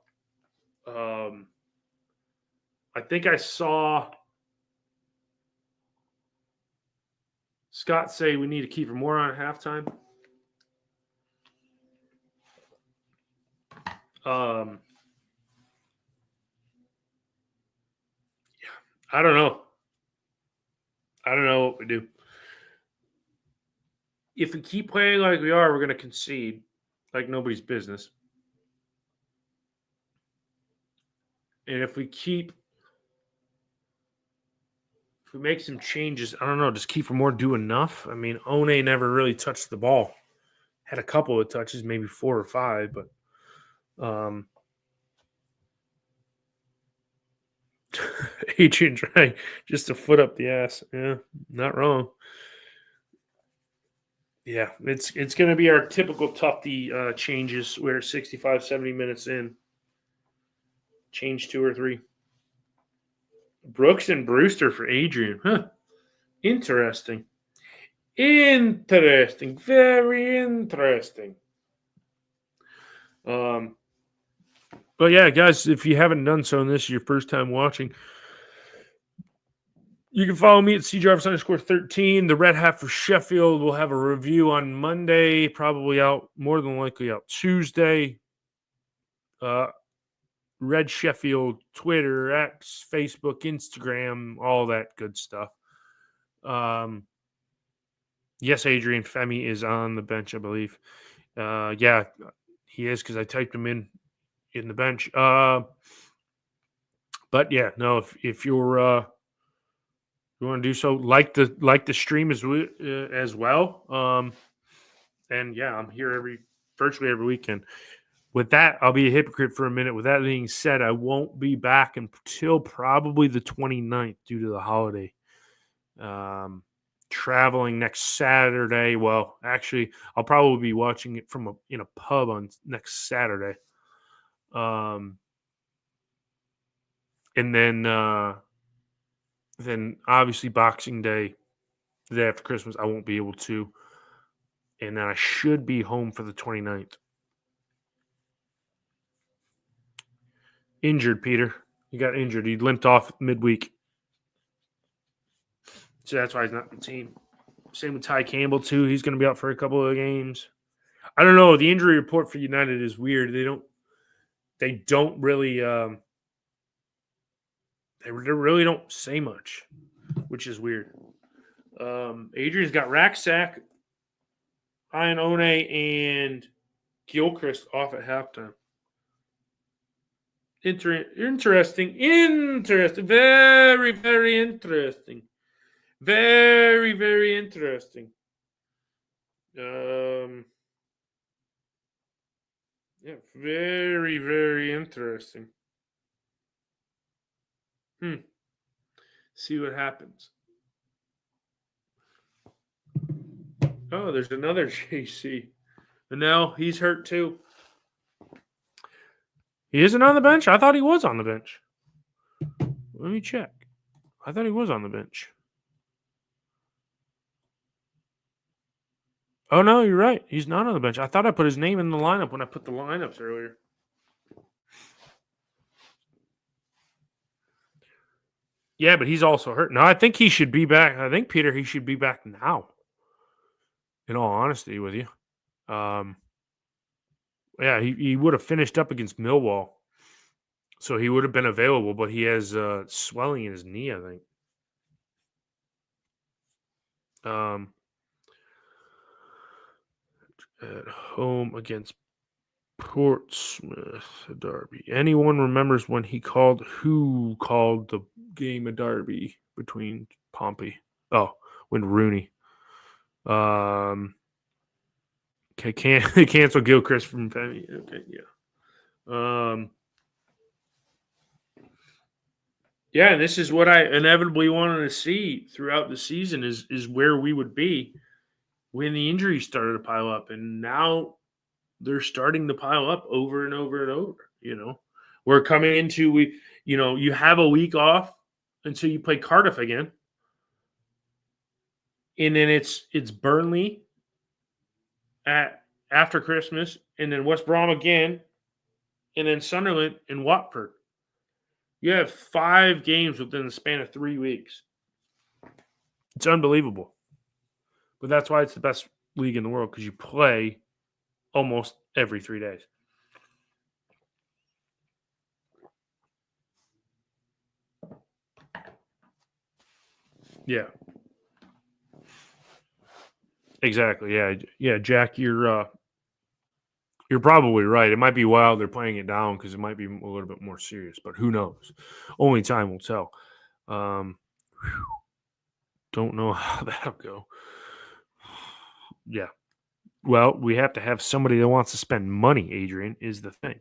Scott say we need to keep more on at halftime. I don't know. I don't know what we do. If we keep playing like we are, we're going to concede like nobody's business. And if we make some changes, I don't know, does Kiefer Moore do enough? I mean, One never really touched the ball. Had a couple of touches, maybe 4 or 5, but Adrian trying just a foot up the ass. Yeah, not wrong. Yeah, it's going to be our typical Tufty changes. We're 65, 70 minutes in. Change 2 or 3. Brooks and Brewster for Adrian. Huh. Interesting. Interesting. Very interesting. But yeah, guys, if you haven't done so and this is your first time watching, you can follow me at cjarvis_13. The Red Hat for Sheffield will have a review on Monday, probably out, more than likely out Tuesday. Red Sheffield, Twitter, X, Facebook, Instagram, all that good stuff. Yes, Adrian Femi is on the bench, I believe. Yeah, he is because I typed him in the bench. But yeah, no, if you're you want to do so, like the stream as well. And yeah, I'm here virtually every weekend. With that, I'll be a hypocrite for a minute. With that being said, I won't be back until probably the 29th due to the holiday. Traveling next Saturday. Well, actually, I'll probably be watching it in a pub on next Saturday. And then obviously Boxing Day, the day after Christmas, I won't be able to. And then I should be home for the 29th. Injured, Peter. He got injured. He limped off midweek. So that's why he's not in the team. Same with Ty Campbell, too. He's going to be out for a couple of games. I don't know. The injury report for United is weird. They don't really they really don't say much, which is weird. Adrian's got Racksack, Ian One, and Gilchrist off at halftime. Interesting. Very, very interesting. Very, very interesting. Yeah, very, very interesting. See what happens. Oh, there's another JC. And now he's hurt too. He isn't on the bench? I thought he was on the bench. Let me check. I thought he was on the bench. Oh, no, you're right. He's not on the bench. I thought I put his name in the lineup when I put the lineups earlier. Yeah, but he's also hurt. No, I think he should be back. I think, Peter, he should be back now. In all honesty with you. Yeah, he would have finished up against Millwall. So he would have been available, but he has swelling in his knee, I think. At home against Portsmouth derby. Anyone remembers who called the game a derby between Pompey? Oh, when Rooney. Okay, cancel Gilchrist from Femi. Okay, yeah. Yeah, and this is what I inevitably wanted to see throughout the season is where we would be when the injuries started to pile up, and now they're starting to pile up over and over and over. We're coming into you have a week off until you play Cardiff again, and then it's Burnley after Christmas, and then West Brom again, and then Sunderland and Watford. You have 5 games within the span of 3 weeks. It's unbelievable, but that's why it's the best league in the world because you play almost every 3 days. Yeah. Exactly. Yeah, Jack, you're probably right. It might be wild they're playing it down because it might be a little bit more serious, but who knows? Only time will tell. Don't know how that'll go. Yeah. Well, we have to have somebody that wants to spend money, Adrian, is the thing.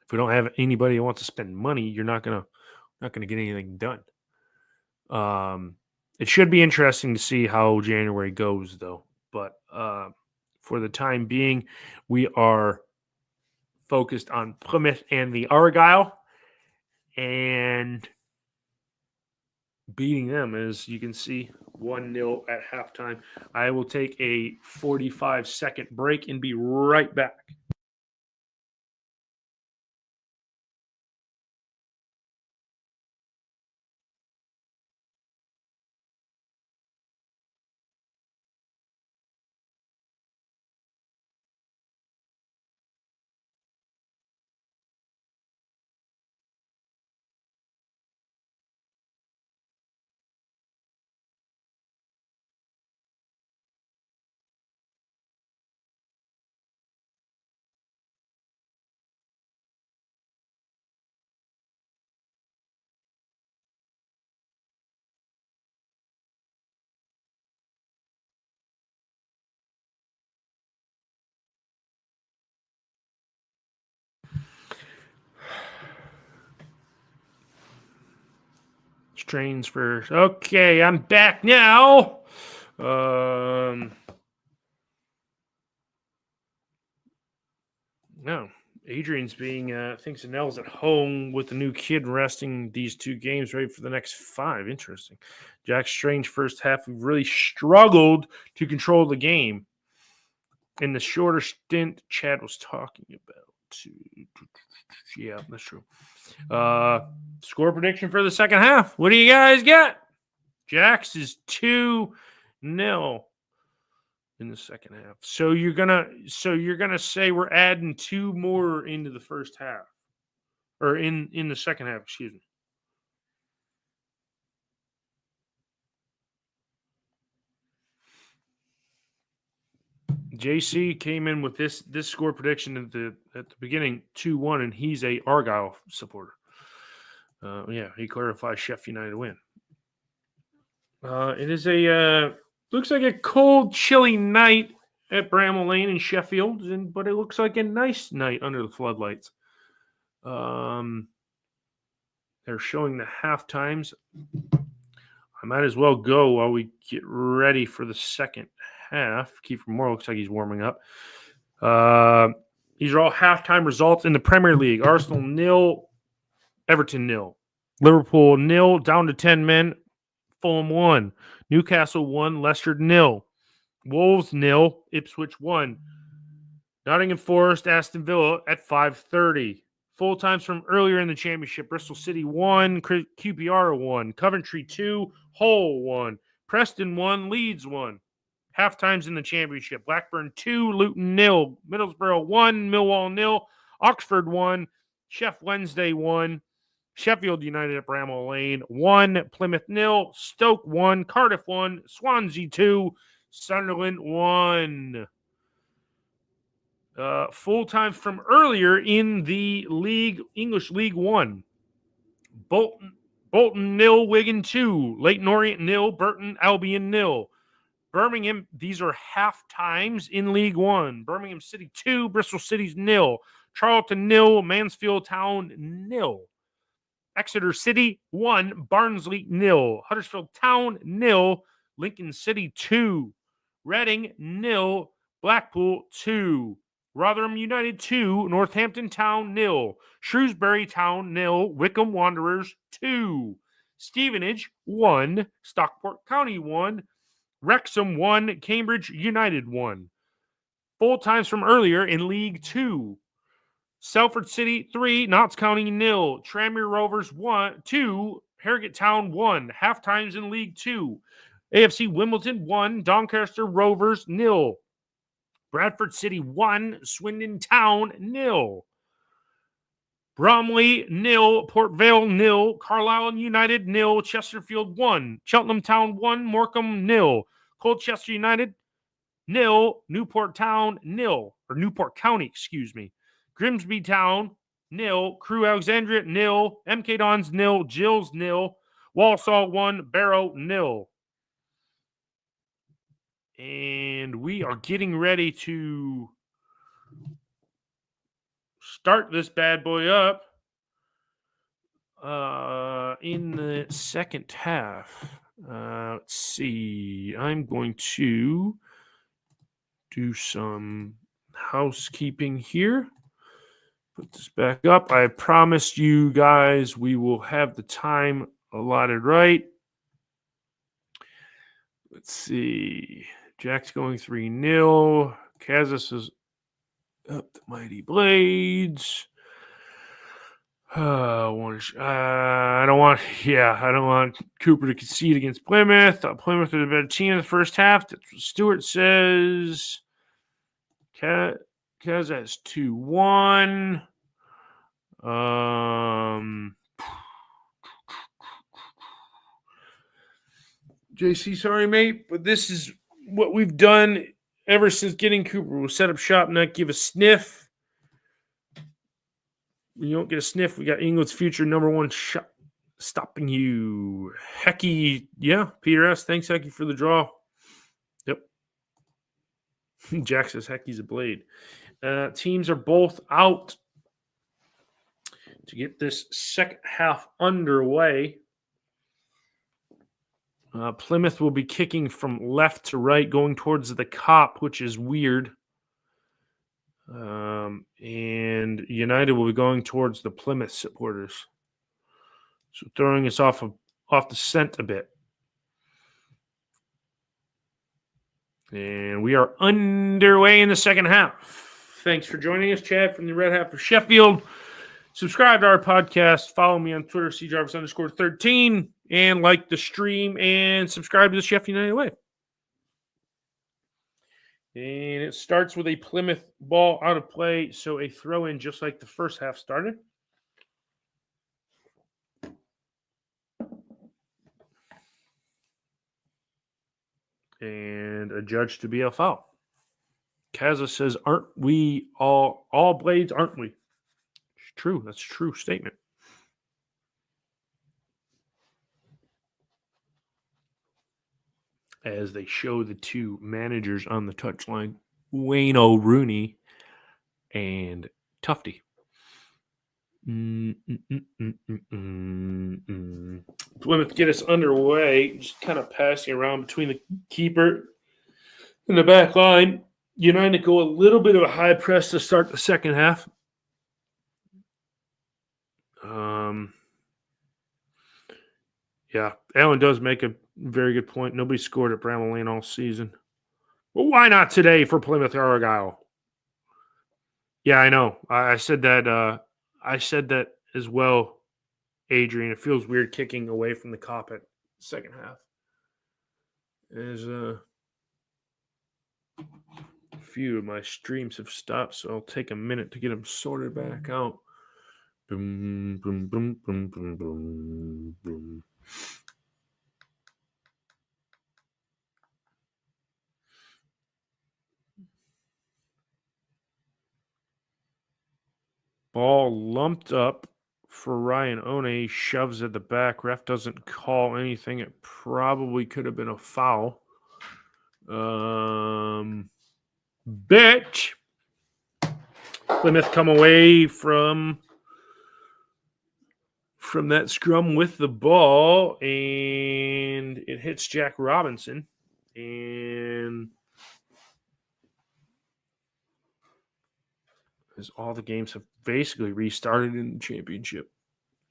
If we don't have anybody who wants to spend money, you're not gonna get anything done. It should be interesting to see how January goes, though. But for the time being, we are focused on Plymouth and the Argyle and beating them, as you can see, 1-0 at halftime. I will take a 45-second break and be right back. strains first. Okay, I'm back now. No, Adrian's being thinks Nell's at home with the new kid resting these 2 games ready for the next 5. Interesting. Jack Strange first half, we've really struggled to control the game. In the shorter stint Chad was talking about. Yeah, that's true. Score prediction for the second half. What do you guys got? Jax is 2-0 in the second half. So you're gonna say we're adding 2 more into the first half. Or in the second half, excuse me. JC came in with this score prediction at the beginning 2-1, and he's a Argyle supporter. Yeah, he clarifies Sheff United win. It is looks like a cold, chilly night at Bramall Lane in Sheffield, but it looks like a nice night under the floodlights. They're showing the half times. I might as well go while we get ready for the second half. Kiefer Moore looks like he's warming up. These are all halftime results in the Premier League. Arsenal 0, Everton 0. Liverpool 0, down to 10 men. Fulham 1. Newcastle 1, Leicester 0. Wolves 0, Ipswich 1. Nottingham Forest, Aston Villa at 5:30. Full times from earlier in the championship. Bristol City 1, QPR 1. Coventry 2, Hull 1. Preston 1, Leeds 1. Half times in the championship. Blackburn 2, Luton 0. Middlesbrough 1, Millwall 0. Oxford 1. Sheff Wednesday 1. Sheffield United at Bramall Lane 1. Plymouth 0. Stoke 1. Cardiff 1. Swansea 2. Sunderland 1. Full times from earlier in the league, English League 1. Bolton 0, Wigan 2. Leyton Orient 0. Burton Albion 0. Birmingham, these are half times in League 1. Birmingham City 2, Bristol City's 0. Charlton 0, Mansfield Town 0. Exeter City 1, Barnsley 0. Huddersfield Town 0. Lincoln City 2. Reading 0. Blackpool 2. Rotherham United 2. Northampton Town 0. Shrewsbury Town 0. Wycombe Wanderers 2. Stevenage 1. Stockport County 1. Wrexham 1. Cambridge United 1. Full times from earlier in League 2. Salford City 3, Notts County 0. Tranmere Rovers 2, Harrogate Town 1. Half times in League 2. AFC Wimbledon 1, Doncaster Rovers 0. Bradford City 1, Swindon Town 0. Bromley 0, Port Vale 0. Carlisle United 0. Chesterfield 1. Cheltenham Town 1, Morecambe 0. Colchester United 0. Newport Town 0. Or Newport County, excuse me. Grimsby Town 0. Crewe Alexandria 0. MK Dons 0. Gills 0. Walsall 1. Barrow 0. And we are getting ready to start this bad boy up in the second half. Let's see. I'm going to do some housekeeping here. Put this back up. I promised you guys we will have the time allotted right. Let's see. Jack's going 3-0. Kazas is up the Mighty Blades. I don't want Cooper to concede against Plymouth. Plymouth was a better team in the first half. That's what Stewart says. Kaz has 2-1. JC, sorry, mate, but this is what we've done ever since getting Cooper. We'll set up shop, not give a sniff. You don't get a sniff. We got England's future number 1 shot stopping you. Hecky, yeah, Peter S. Thanks, Hecky, for the draw. Yep. Jack says Hecky's a blade. Teams are both out to get this second half underway. Plymouth will be kicking from left to right, going towards the cop, which is weird. And United will be going towards the Plymouth supporters. So throwing us off the scent a bit. And we are underway in the second half. Thanks for joining us, Chad, from the Red Hat of Sheffield. Subscribe to our podcast. Follow me on Twitter, cjarvis_13, and like the stream and subscribe to the Sheff United Way. And it starts with a Plymouth ball out of play, so a throw in just like the first half started. And adjudged to be a foul. Kaza says, aren't we all blades, aren't we? It's true. That's a true statement. As they show the two managers on the touchline, Wayne O'Rooney and Tufty. Plymouth get us underway, just kind of passing around between the keeper and the back line. United go a little bit of a high press to start the second half. Yeah, Alan does make a very good point. Nobody scored at Bramall Lane all season. Well, why not today for Plymouth Argyle? Yeah, I know. I said that. I said that as well, Adrian. It feels weird kicking away from the cop at second half. As a few of my streams have stopped, so I'll take a minute to get them sorted back out. Boom, boom, boom, boom, boom, boom, boom. Ball lumped up for Ryan One. Shoves at the back. Ref doesn't call anything. It probably could have been a foul. Bitch. Plymouth come away from that scrum with the ball, and it hits Jack Robinson. And as all the games have basically restarted in the championship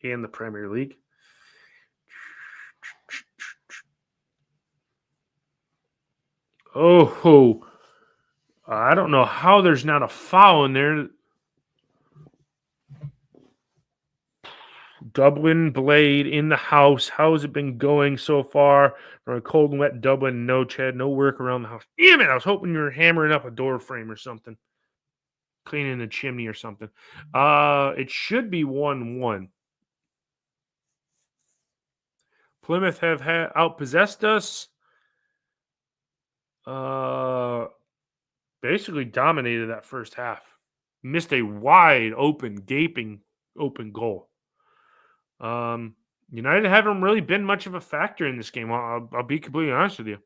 and the Premier League. Oh, I don't know how there's not a foul in there. Dublin Blade in the house. How has it been going so far? From a cold and wet Dublin, no, Chad, no work around the house. Damn it, I was hoping you were hammering up a door frame or something. Cleaning the chimney or something. It should be 1-1. Plymouth have outpossessed us. Basically dominated that first half. Missed a wide open, gaping open goal. United haven't really been much of a factor in this game. I'll be completely honest with you.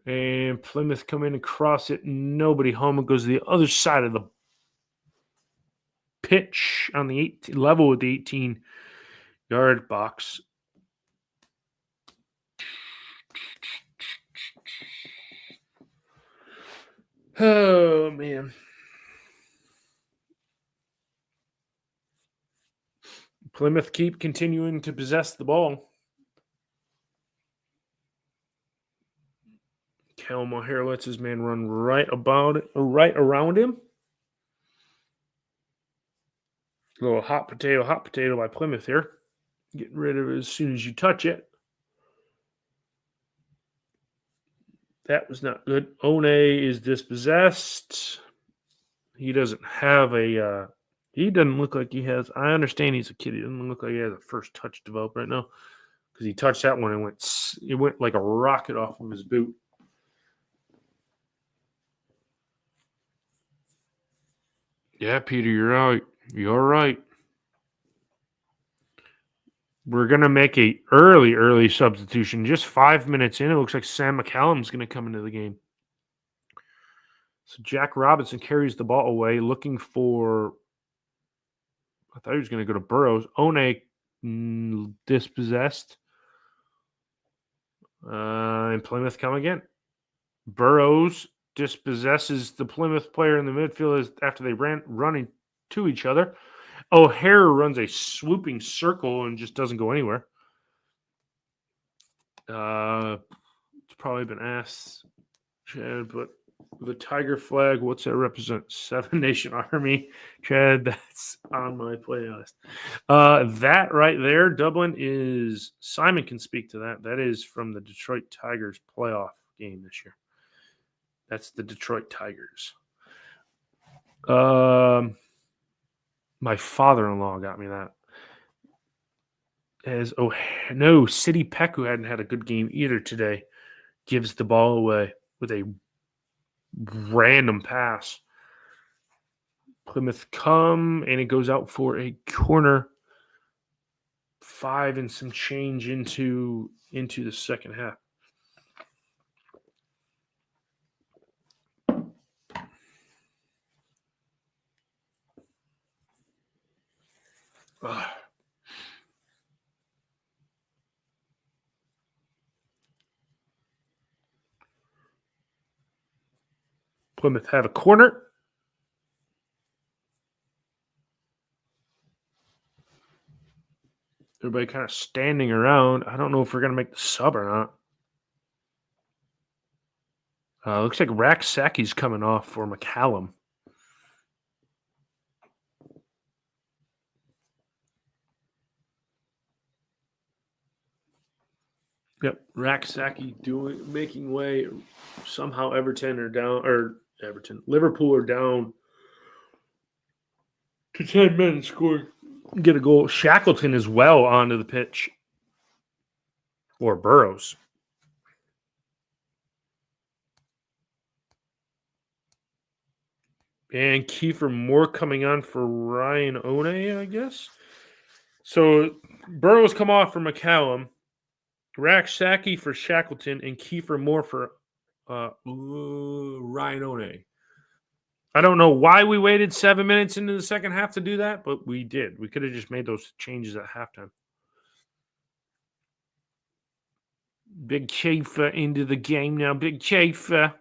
And Plymouth come in and cross it. Nobody home. It goes to the other side of the pitch on the level with the 18-yard box. Oh, man. Plymouth keep continuing to possess the ball. Cal Mohair lets his man run right around him. A little hot potato by Plymouth here. Getting rid of it as soon as you touch it. That was not good. One is dispossessed. He doesn't have a... he doesn't look like he has... I understand he's a kid. He doesn't look like he has a first touch developed right now. Because he touched that one and it went like a rocket off of his boot. Yeah, Peter, you're right. You're right. We're going to make a early substitution. Just 5 minutes in, it looks like Sam McCallum's going to come into the game. So Jack Robinson carries the ball away, looking for I thought he was going to go to Burrows. One dispossessed. And Plymouth come again. Burrows dispossesses the Plymouth player in the midfield after they running to each other. O'Hare runs a swooping circle and just doesn't go anywhere. It's probably been asked, Chad, but the tiger flag, what's that represent? Seven Nation Army. Chad, that's on my playlist. That right there, Dublin, is Simon can speak to that. That is from the Detroit Tigers playoff game this year. That's the Detroit Tigers. My father-in-law got me that. City Peck, who hadn't had a good game either today, gives the ball away with a random pass. Plymouth come, and it goes out for a corner. 5 and some change into the second half. Plymouth have a corner. Everybody kind of standing around. I don't know if we're going to make the sub or not. Looks like Raksaki's coming off for McCallum. Yep, Raksaki making way. Somehow Liverpool are down to 10 men and score, get a goal. Shackleton as well onto the pitch. Or Burrows. And Kiefer Moore coming on for Ryan One, I guess. So Burrows come off for McCallum. Raksaki for Shackleton and Kiefer Moore for Ryan One. I don't know why we waited 7 minutes into the second half to do that, but we did. We could have just made those changes at halftime. Big Chafer into the game now. Big Chafer.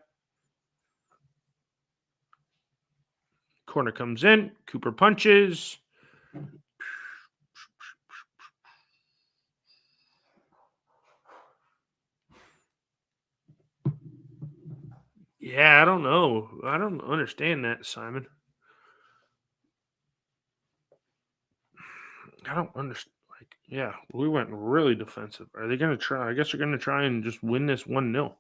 Corner comes in. Cooper punches. Yeah, I don't know. I don't understand that, Simon. I don't understand. Yeah, we went really defensive. Are they going to try? I guess they're going to try and just win this 1-0.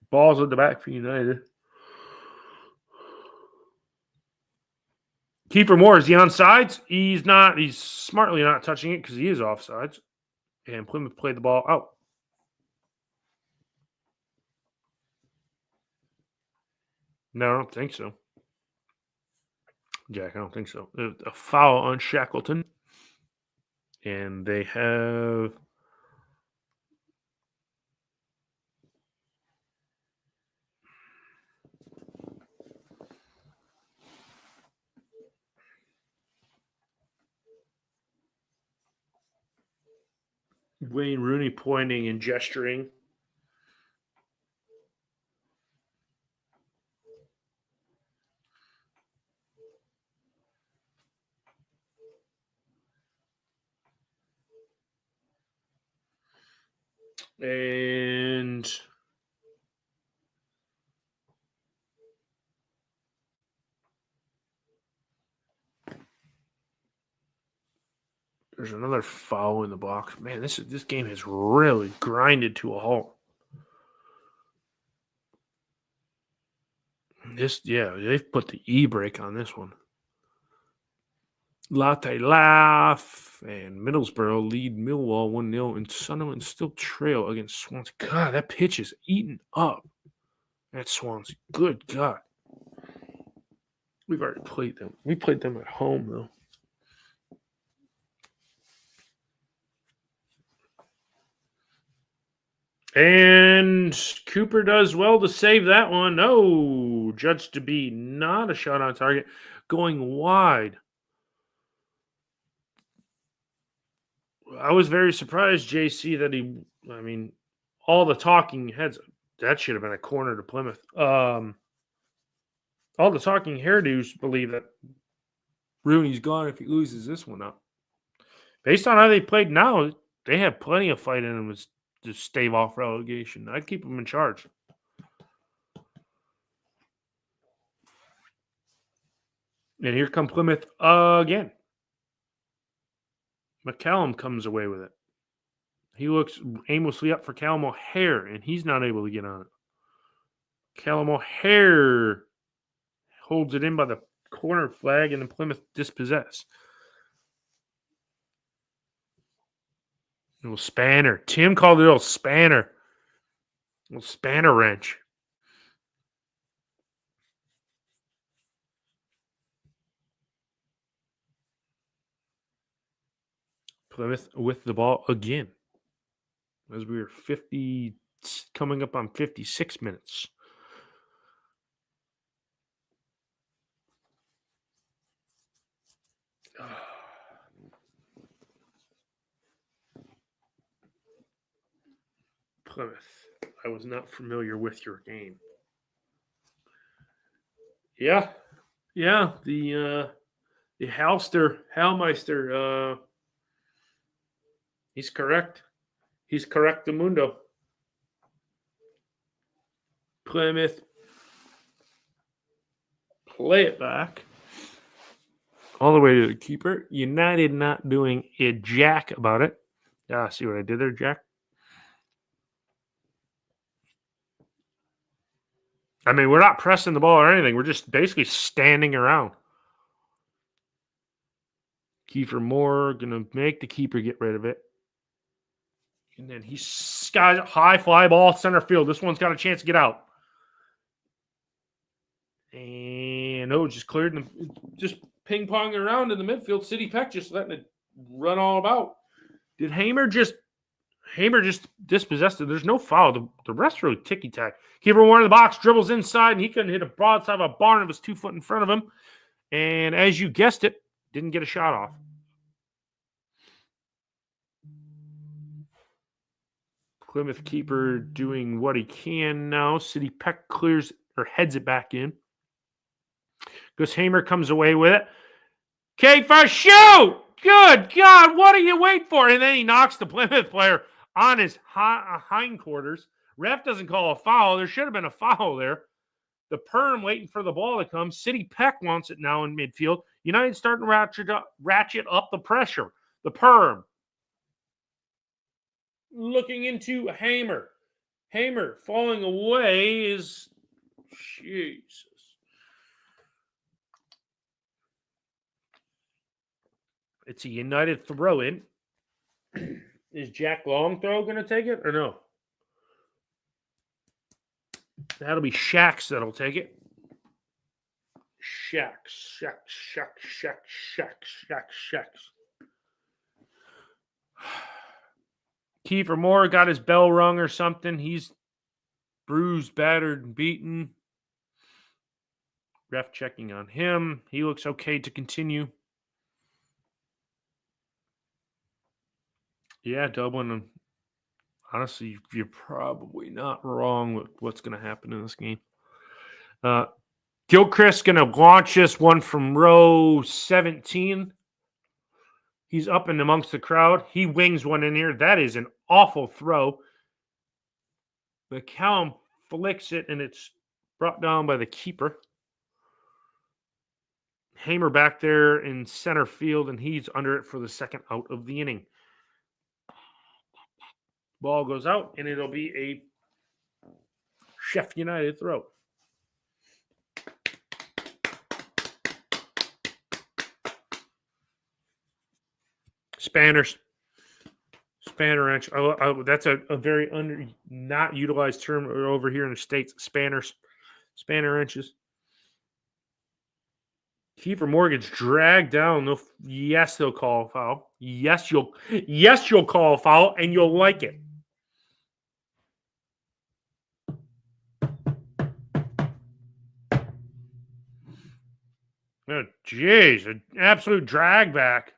Balls at the back for United. Kiefer Moore, is he on sides? He's not. He's smartly not touching it because he is offsides. And Plymouth played the ball out. No, I don't think so. Jack, I don't think so. A foul on Shackleton. And they have Wayne Rooney pointing and gesturing. And there's another foul in the box. Man, this game has really grinded to a halt. They've put the e-brake on this one. Latte Laugh and Middlesbrough lead Millwall 1-0, and Sunderland still trail against Swansea. God, that pitch is eaten up. That's Swansea. Good God. We've already played them. We played them at home, though. And Cooper does well to save that one. No, judged to be not a shot on target. Going wide. I was very surprised, JC, that all the talking heads, that should have been a corner to Plymouth. All the talking hairdos believe that Rooney's gone if he loses this one up. Based on how they played now, they have plenty of fight in them to stave off relegation. I'd keep them in charge. And here come Plymouth again. McCallum comes away with it. He looks aimlessly up for Callum O'Hare, and he's not able to get on it. Callum O'Hare holds it in by the corner flag, and then Plymouth dispossess. A little spanner. Tim called it a little spanner. A little spanner wrench. Plymouth with the ball again. As we were coming up on 56 minutes. Plymouth, I was not familiar with your game. Yeah. The Halmeister, he's correct. He's correct, the mundo. Plymouth play it back all the way to the keeper. United not doing a jack about it. See what I did there, Jack? I mean, we're not pressing the ball or anything. We're just basically standing around. Kiefer Moore going to make the keeper get rid of it. And then he's got a high fly ball, center field. This one's got a chance to get out. And just cleared and just ping-ponging around in the midfield. City Peck just letting it run all about. Did Hamer just dispossessed it? There's no foul. The rest really ticky-tack. Keeper Warren in the box, dribbles inside, and he couldn't hit a broadside of a barn. It was 2 foot in front of him. And as you guessed it, didn't get a shot off. Plymouth keeper doing what he can now. City Peck clears or heads it back in. Gus Hamer comes away with it. Okay, for shoot! Good God, what are you waiting for? And then he knocks the Plymouth player on his hindquarters. Ref doesn't call a foul. There should have been a foul there. The Perm waiting for the ball to come. City Peck wants it now in midfield. United starting to ratchet up the pressure. The Perm looking into Hamer. Hamer falling away is Jesus. It's a United throw-in. Is Jack Longthrow going to take it or no? That'll be Shax that'll take it. Shax. Kiefer Moore got his bell rung or something. He's bruised, battered, and beaten. Ref checking on him. He looks okay to continue. Yeah, Dublin. Honestly, you're probably not wrong with what's going to happen in this game. Gilchrist going to launch this one from row 17. He's up and amongst the crowd. He wings one in here. That is an awful throw. McCallum flicks it, and it's brought down by the keeper. Hamer back there in center field, and he's under it for the second out of the inning. Ball goes out, and it'll be a Sheff United throw. Spanners. Spanner wrench. That's a very not utilized term over here in the States. Spanners. Spanner wrenches. Kiefer Morgan's dragged down. Yes, they'll call a foul. Yes, you'll call a foul, and you'll like it. Oh, jeez, an absolute drag back.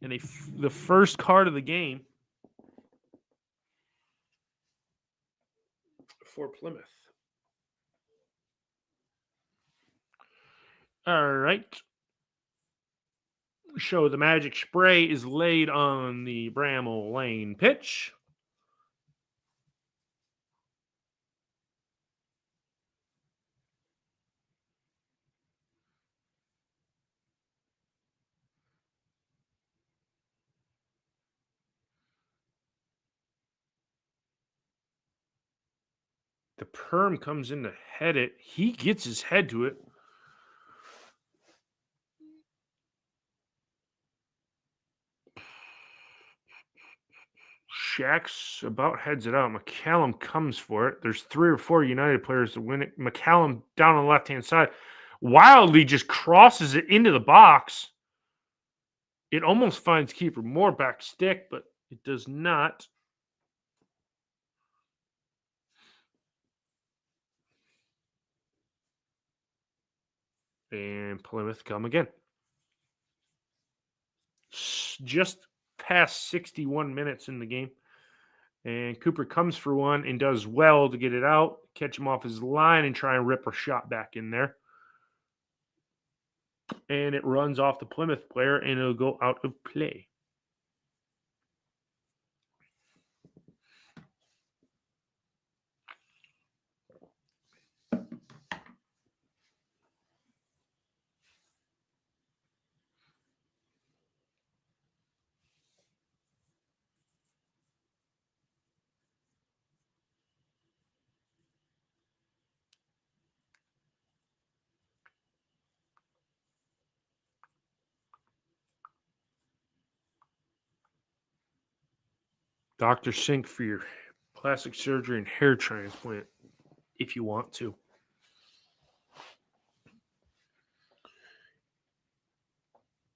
And the first card of the game for Plymouth. All right. Show the magic spray is laid on the Bramall Lane pitch. The perm comes in to head it. He gets his head to it. Shax about heads it out. McCallum comes for it. There's 3 or 4 United players to win it. McCallum down on the left-hand side wildly just crosses it into the box. It almost finds keeper Moore back stick, but it does not. And Plymouth come again. Just past 61 minutes in the game. And Cooper comes for one and does well to get it out, catch him off his line, and try and rip a shot back in there. And it runs off the Plymouth player, and it'll go out of play. Dr. Sink for your plastic surgery and hair transplant if you want to.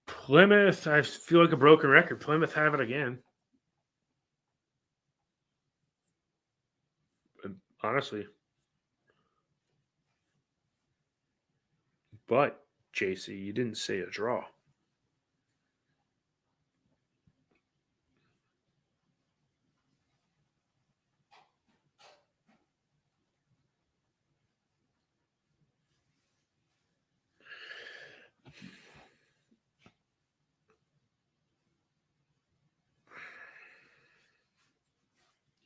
Plymouth, I feel like a broken record. Plymouth have it again. Honestly. But, JC, you didn't say a draw.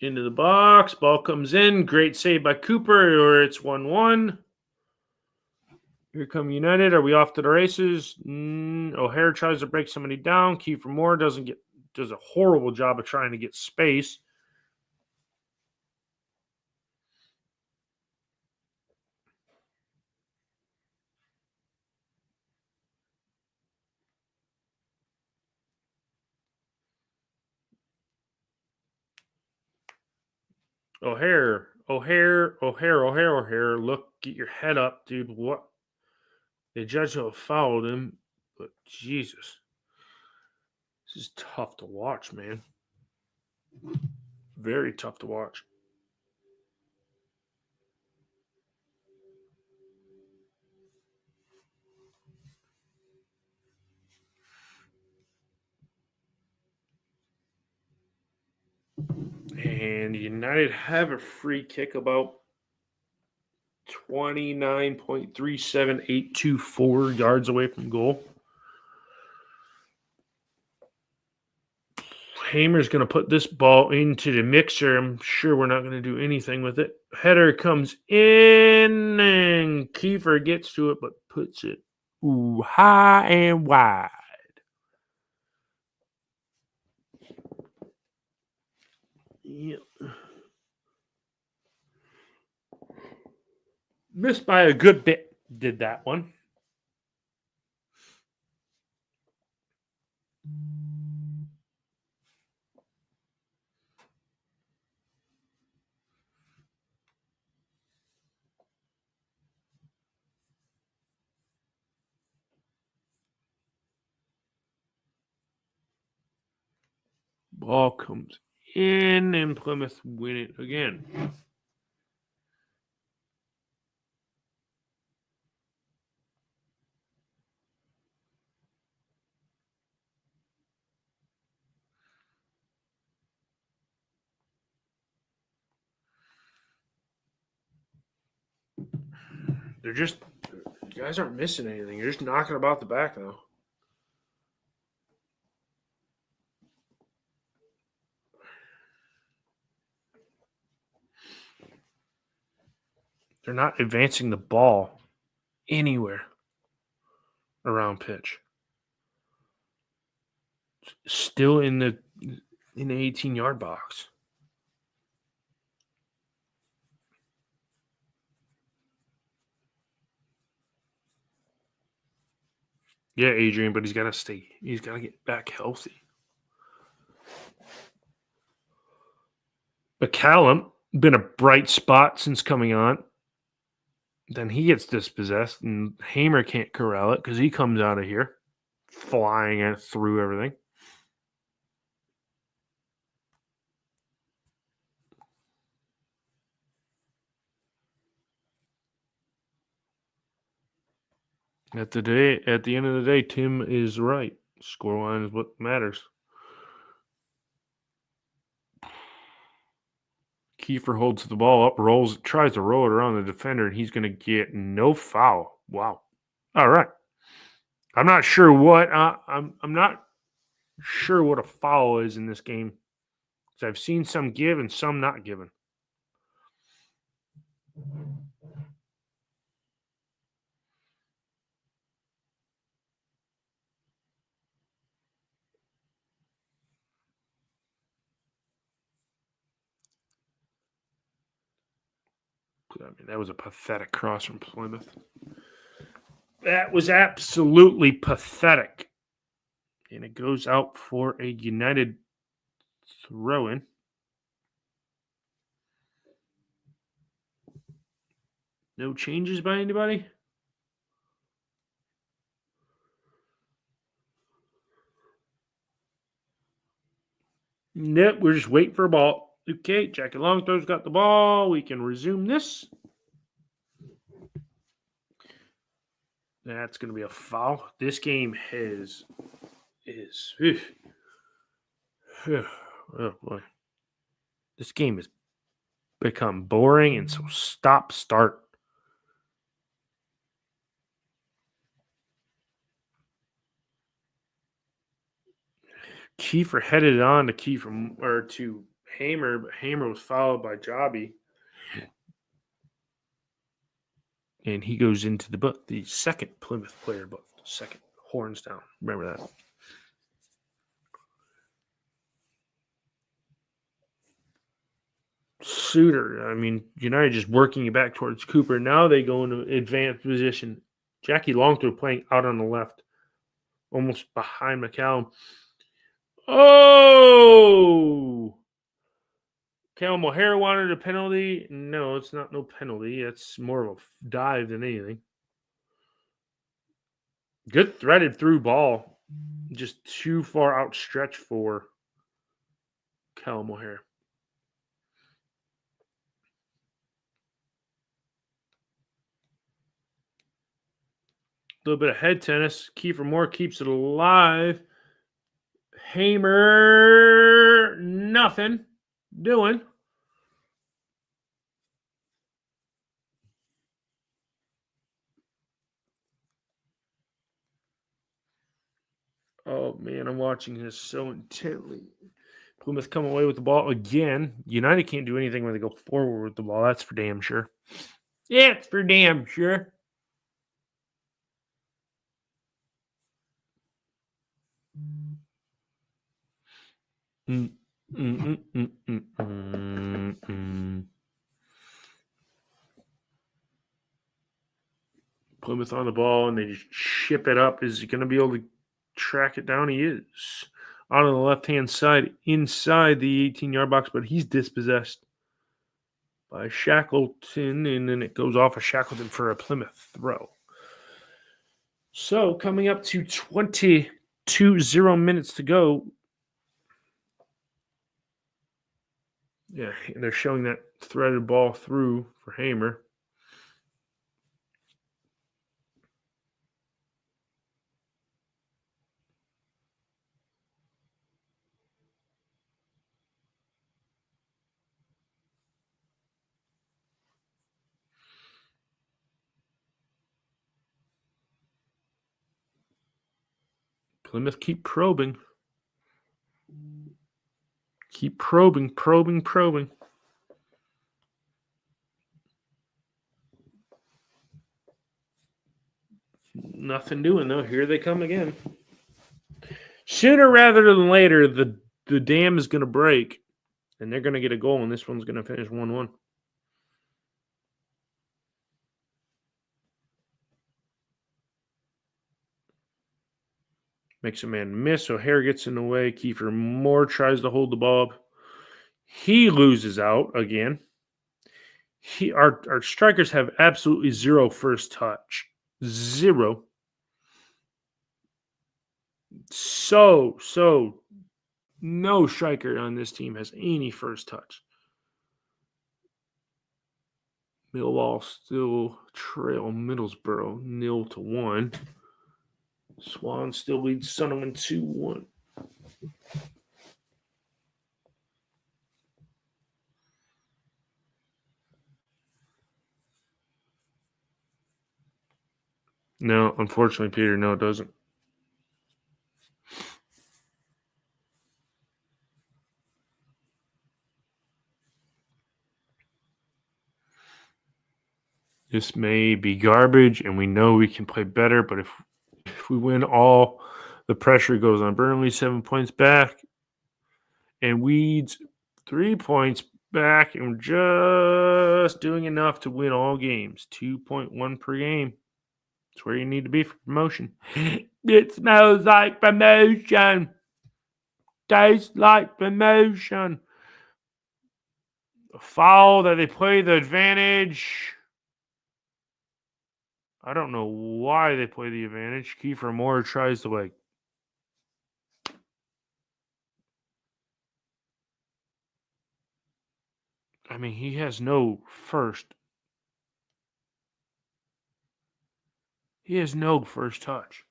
Into the box. Ball comes in. Great save by Cooper, or it's 1-1. Here come United. Are we off to the races? O'Hare tries to break somebody down. Kiefer Moore does a horrible job of trying to get space. O'Hare. Look, get your head up, dude. What? The judge will have fouled him, but Jesus. This is tough to watch, man. Very tough to watch. And United have a free kick about 29.37824 yards away from goal. Hamer's going to put this ball into the mixer. I'm sure we're not going to do anything with it. Header comes in, and Kiefer gets to it, but puts it high and wide. Yep. Missed by a good bit, did that one. Ball comes in, and Plymouth win it again. You guys aren't missing anything. You're just knocking about the back, though. They're not advancing the ball anywhere around pitch. Still in the 18-yard box. Yeah, Adrian, but he's got to stay. He's got to get back healthy. But Callum, been a bright spot since coming on. Then he gets dispossessed, and Hamer can't corral it because he comes out of here flying it through everything. At the end of the day, Tim is right. Scoreline is what matters. Kiefer holds the ball up, tries to roll it around the defender, and he's going to get no foul. Wow. All right. I'm not sure what I'm not sure what a foul is in this game. So I've seen some give and some not given. I mean, that was a pathetic cross from Plymouth. That was absolutely pathetic. And it goes out for a United throw-in. No changes by anybody? Nope, we're just waiting for a ball. Okay, Jackie Longthrow's got the ball. We can resume this. That's going to be a foul. This game oh boy. This game has become boring, and so start. Kiefer headed it on to Hamer, but Hamer was followed by Jobby. And he goes into the book, the second Plymouth player book, second horns down. Remember that. Suter, I mean, United just working it back towards Cooper. Now they go into advanced position. Jackie Longthrow playing out on the left, almost behind McCallum. Oh! Callum O'Hare wanted a penalty. No, it's not no penalty. It's more of a dive than anything. Good threaded through ball. Just too far outstretched for Callum O'Hare. A little bit of head tennis. Kiefer Moore keeps it alive. Hamer, nothing doing. Oh, man, I'm watching this so intently. Plymouth come away with the ball again. United can't do anything when they go forward with the ball. That's for damn sure. Yeah, it's for damn sure. Plymouth on the ball, and they just ship it up. Is he going to be able to track it down? He is. On the left-hand side, inside the 18-yard box, but he's dispossessed by Shackleton, and then it goes off of Shackleton for a Plymouth throw. So coming up to 22 minutes to go. Yeah, they're showing that threaded ball through for Hamer. Plymouth keep probing. Keep probing. Nothing doing, though. Here they come again. Sooner rather than later, the dam is going to break, and they're going to get a goal, and this one's going to finish 1-1. Makes a man miss. O'Hare gets in the way. Kiefer Moore tries to hold the ball up. He loses out again. Our strikers have absolutely zero first touch. Zero. So no striker on this team has any first touch. Millwall still trail Middlesbrough 0-1. Swan still leads Sunderland 2-1. No, unfortunately, Peter, no, it doesn't. This may be garbage, and we know we can play better, but if we win all, the pressure goes on Burnley 7 points back, and Weeds 3 points back, and we're just doing enough to win all games. 2.1 per game. That's where you need to be for promotion. It smells like promotion. Tastes like promotion. A foul that they play the advantage. I don't know why they play the advantage. Kiefer Moore tries to I mean, he has no first. He has no first touch.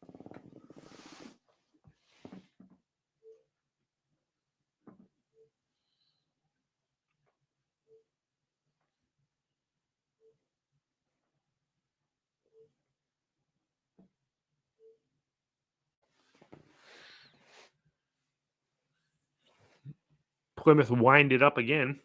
Plymouth wind it up again.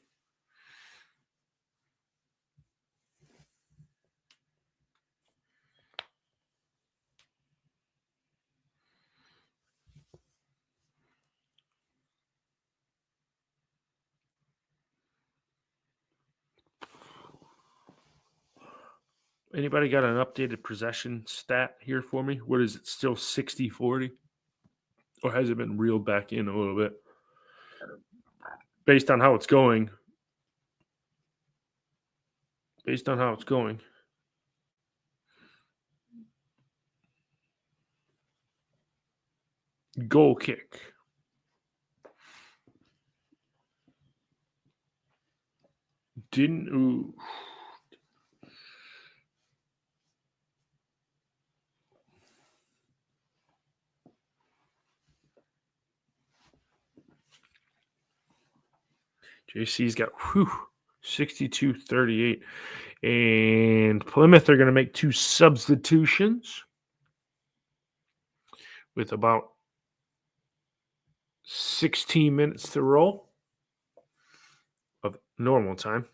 Anybody got an updated possession stat here for me? What is it? Still 60-40? Or has it been reeled back in a little bit? Based on how it's going. Goal kick. Ooh. JC's got 62-38. And Plymouth are going to make 2 substitutions with about 16 minutes to roll of normal time.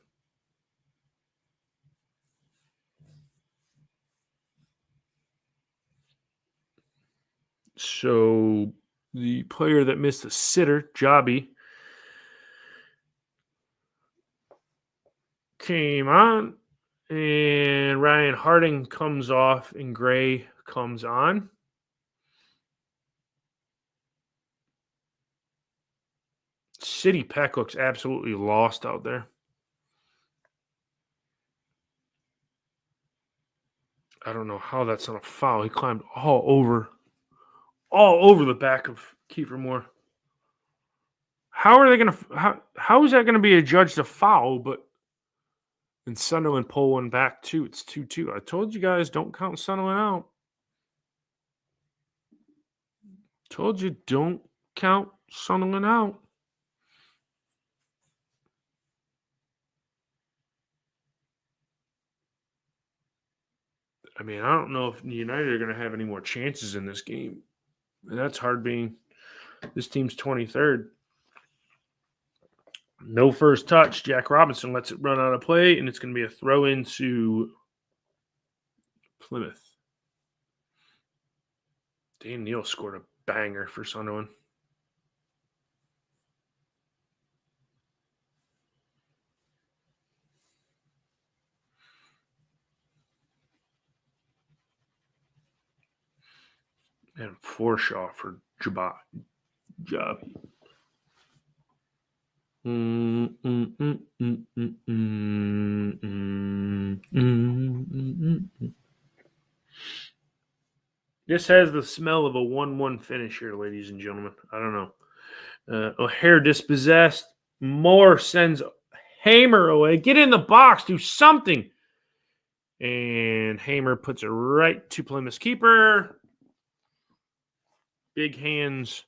So the player that missed a sitter, Jobby, came on, and Ryan Harding comes off, and Gray comes on. City Peck looks absolutely lost out there. I don't know how that's not a foul. He climbed all over the back of Kiefer Moore. How are they going to? How is that going to be adjudged a foul? But and Sunderland pull one back too. It's 2-2. I told you guys don't count Sunderland out. Told you don't count Sunderland out. I mean, I don't know if United are going to have any more chances in this game. That's hard being this team's 23rd. No first touch. Jack Robinson lets it run out of play, and it's going to be a throw into Plymouth. Dan Neal scored a banger for Sunderland. And Forshaw for Jabi. This has the smell of a 1-1 finish here, ladies and gentlemen. I don't know. O'Hare dispossessed. Moore sends Hamer away. Get in the box. Do something. And Hamer puts it right to Plymouth's keeper. Big hands.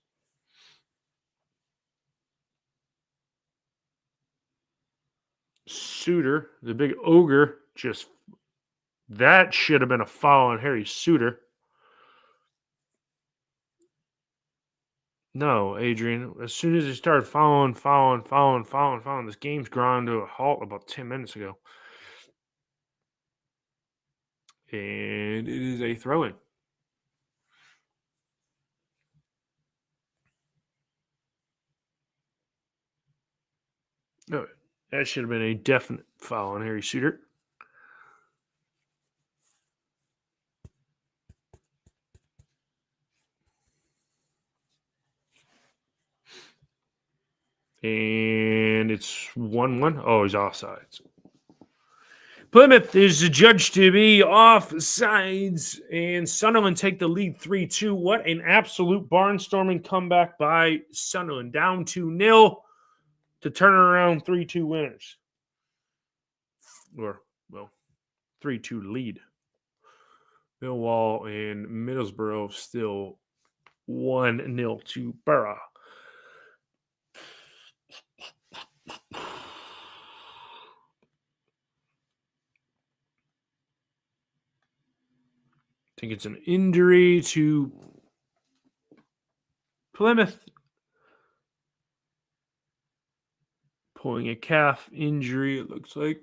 Suter, the big ogre, that should have been a foul on Harry Suter. No, Adrian. As soon as he started fouling, this game's ground to a halt about 10 minutes ago. And it is a throw-in. No, that should have been a definite foul on Harry Suter. And it's 1-1. Oh, he's offsides. Plymouth is adjudged to be offsides, and Sunderland take the lead 3-2. What an absolute barnstorming comeback by Sunderland. Down 2-0 to turn around 3-2 winners. Or, well, 3-2 lead. Millwall and Middlesbrough still 1-0 to Borough. I think it's an injury to Plymouth. Pulling a calf injury, it looks like.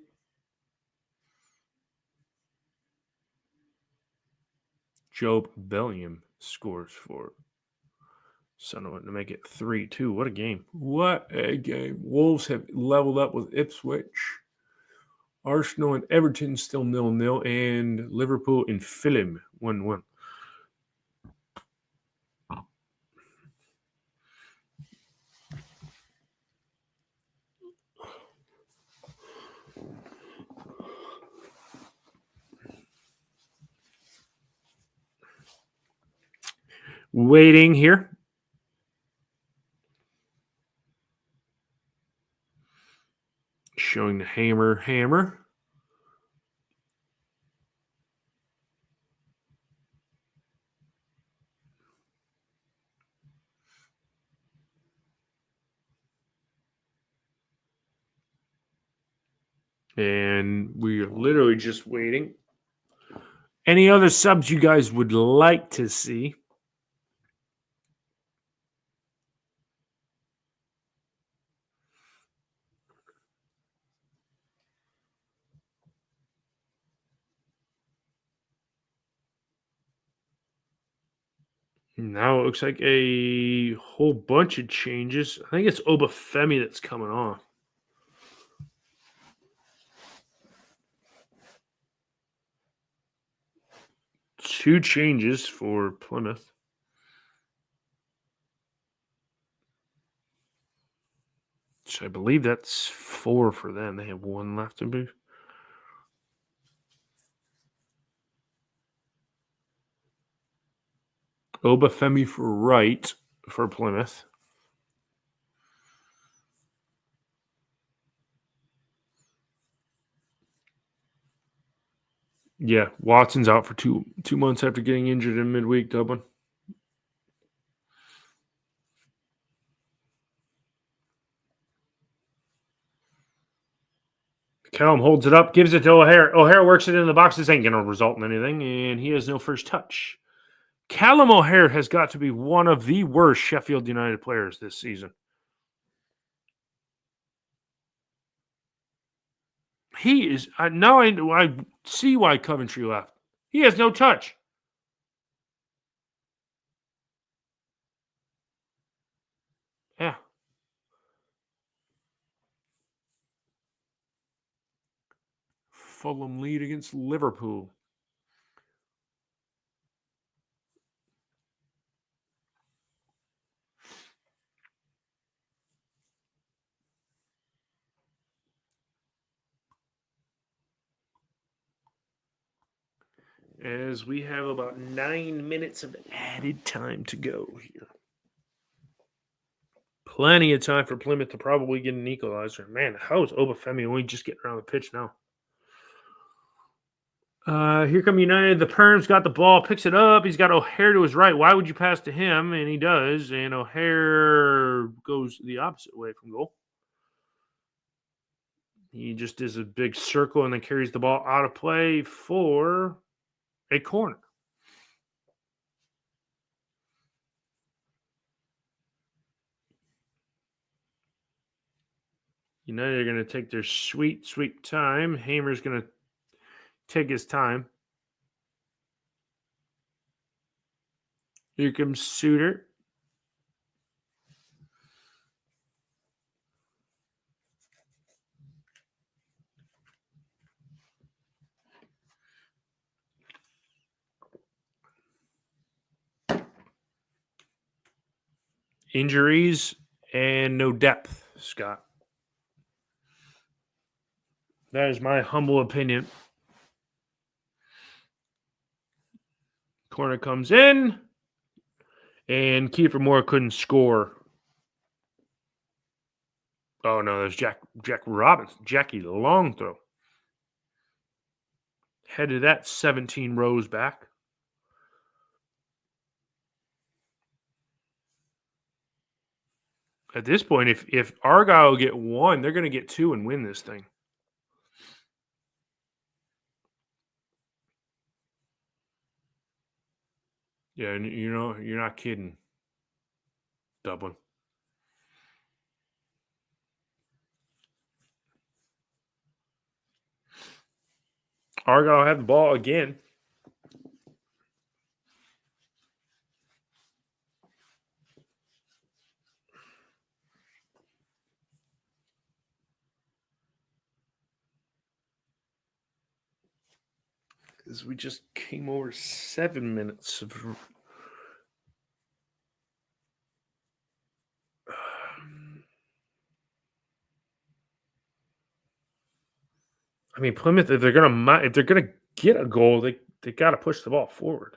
Job Bellingham scores for Sunderland to make it 3-2. What a game. What a game. Wolves have leveled up with Ipswich. Arsenal and Everton still 0-0. And Liverpool and Fulham 1-1. Waiting here. Showing the hammer. And we are literally just waiting. Any other subs you guys would like to see? Now it looks like a whole bunch of changes. I think it's Obafemi that's coming on. Two changes for Plymouth. So I believe that's 4 for them. They have 1 left to move. Obafemi for right for Plymouth. Yeah, Watson's out for two months after getting injured in midweek, Dublin. Callum holds it up, gives it to O'Hare. O'Hare works it in the box. This ain't going to result in anything, and he has no first touch. Callum O'Hare has got to be one of the worst Sheffield United players this season. He is now. I see why Coventry left. He has no touch. Yeah. Fulham lead against Liverpool. As we have about 9 minutes of added time to go here. Plenty of time for Plymouth to probably get an equalizer. Man, how is Obafemi only just getting around the pitch now? Here come United. The Perm's got the ball, picks it up. He's got O'Hare to his right. Why would you pass to him? And he does. And O'Hare goes the opposite way from goal. He just does a big circle and then carries the ball out of play for a corner. United are going to take their sweet time. Hamer's going to take his time. Here comes Suter. Injuries and no depth, Scott. That is my humble opinion. Corner comes in, and Kiefer Moore couldn't score. Oh no, there's Jack Robinson. Jackie, the long throw. Headed that 17 rows back. At this point, if Argyle get one, they're going to get two and win this thing. Yeah, you know, you're not kidding, Dublin. Argyle have the ball again. As we just came over 7 minutes of I mean, Plymouth, if they're gonna get a goal, they got to push the ball forward.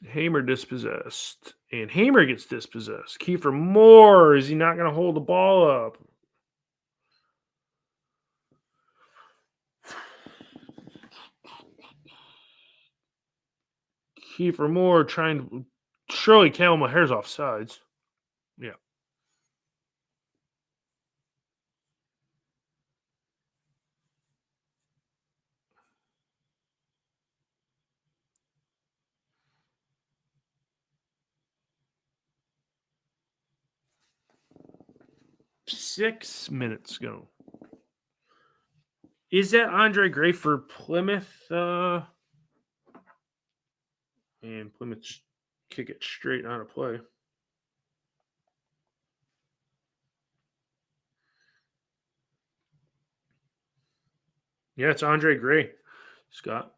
Hamer dispossessed, and Hamer gets dispossessed. Kiefer Moore, is he not going to hold the ball up? Kiefer Moore trying to surely Callum O'Hare's offsides. Yeah. Six minutes go. Is that Andre Gray for Plymouth? And Plymouth just kick it straight out of play. Yeah, it's Andre Gray, Scott.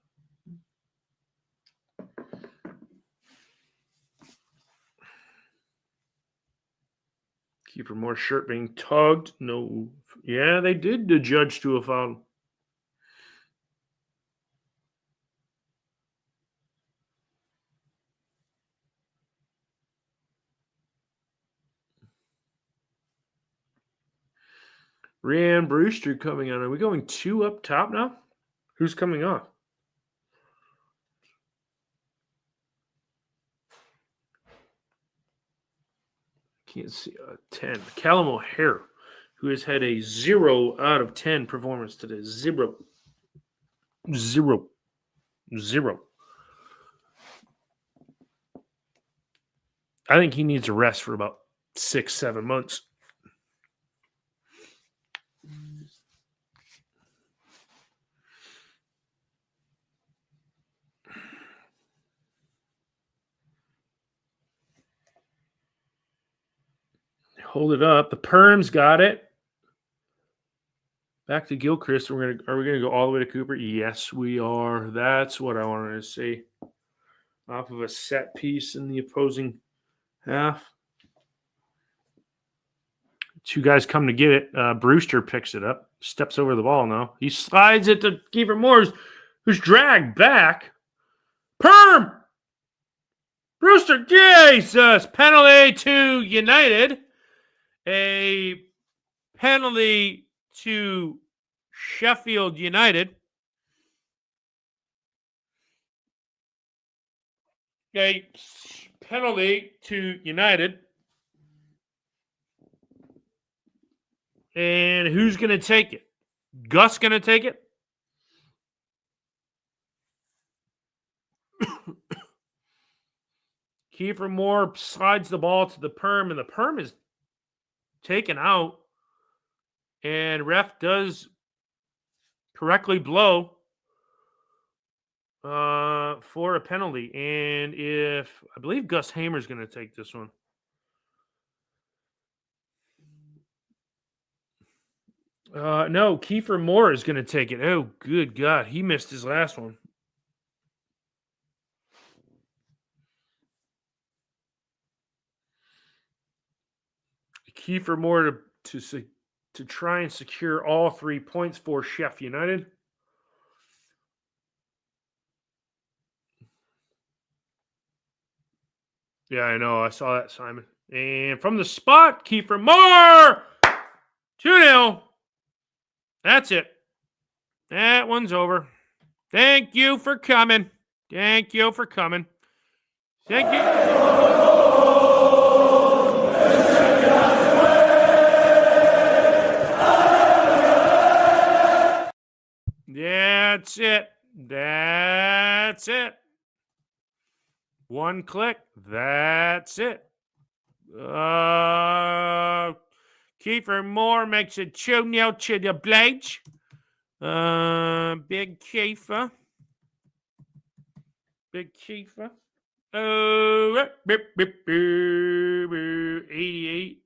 Kiefer Moore's shirt being tugged. No. Yeah, they did judge to a foul. Ryan Brewster coming on. Are we going 2 up top now? Who's coming on? Can't see. 10. Callum O'Hare, who has had a 0 out of 10 performance today. 0. 0. 0. I think he needs a rest for about 6-7 months. Hold it up. The Perms got it. Back to Gilchrist. Are we gonna go all the way to Cooper? Yes, we are. That's what I wanted to see. Off of a set piece in the opposing half. 2 guys come to get it. Brewster picks it up. Steps over the ball now. He slides it to Kiefer Moores, who's dragged back. Perm! Brewster, Jesus! Penalty to United. A penalty to Sheffield United. A penalty to United. And who's going to take it? Gus going to take it? Kiefer Moore slides the ball to the Perm, and the Perm is taken out. And ref does correctly blow for a penalty. And I believe Gus Hamer's going to take this one. No, Kiefer Moore is going to take it. Oh, good God. He missed his last one. Kiefer Moore to try and secure all 3 points for Sheff United. Yeah, I know. I saw that, Simon. And from the spot, Kiefer Moore! 2-0. That's it. That one's over. Thank you for coming. Thank you for coming. Thank you. That's it. That's it. One click. That's it. Kiefer Moore makes it 2-0 to the Blades. Big Kiefer. Big Kiefer. 88.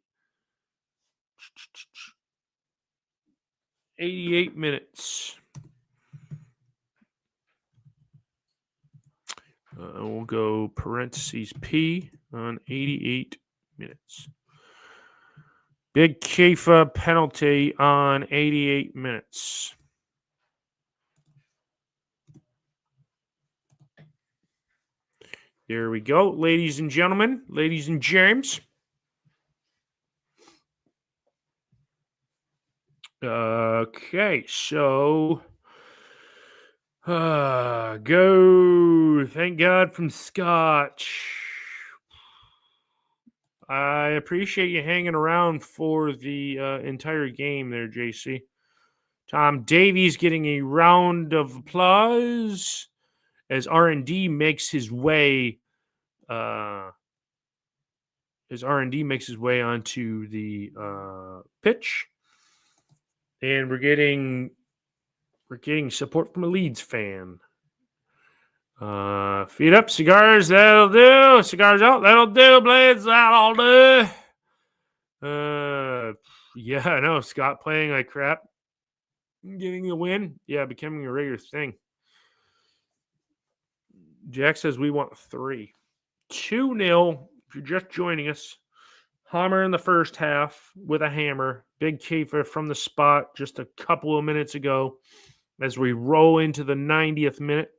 88 minutes. We'll go parentheses P on 88 minutes. Big Kiefer penalty on 88 minutes. There we go, ladies and gentlemen, ladies and germs. Okay, so go. Thank God from Scotch. I appreciate you hanging around for the entire game there, JC. Tom Davies getting a round of applause as R&D makes his way. As R&D makes his way onto the pitch, and we're getting support from a Leeds fan. Feet up, cigars, that'll do. Cigars out, that'll do. Blades, that'll do. Yeah, I know. Scott playing like crap. Getting the win. Yeah, becoming a regular thing. Jack says we want 3. 2-0. If you're just joining us, Hammer in the first half with a hammer. Big Kiefer from the spot just a couple of minutes ago as we roll into the 90th minute.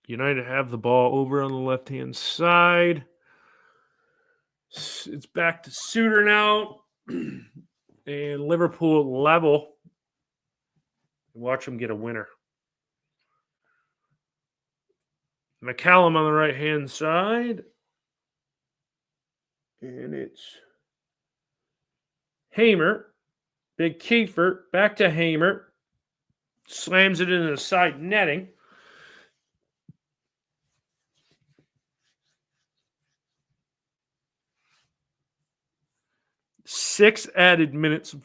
United have the ball over on the left-hand side. It's back to Suter now. And Liverpool level. Watch them get a winner. McCallum on the right-hand side. And it's Hamer. Big Kiefer. Back to Hamer. Slams it into the side netting. Six added minutes to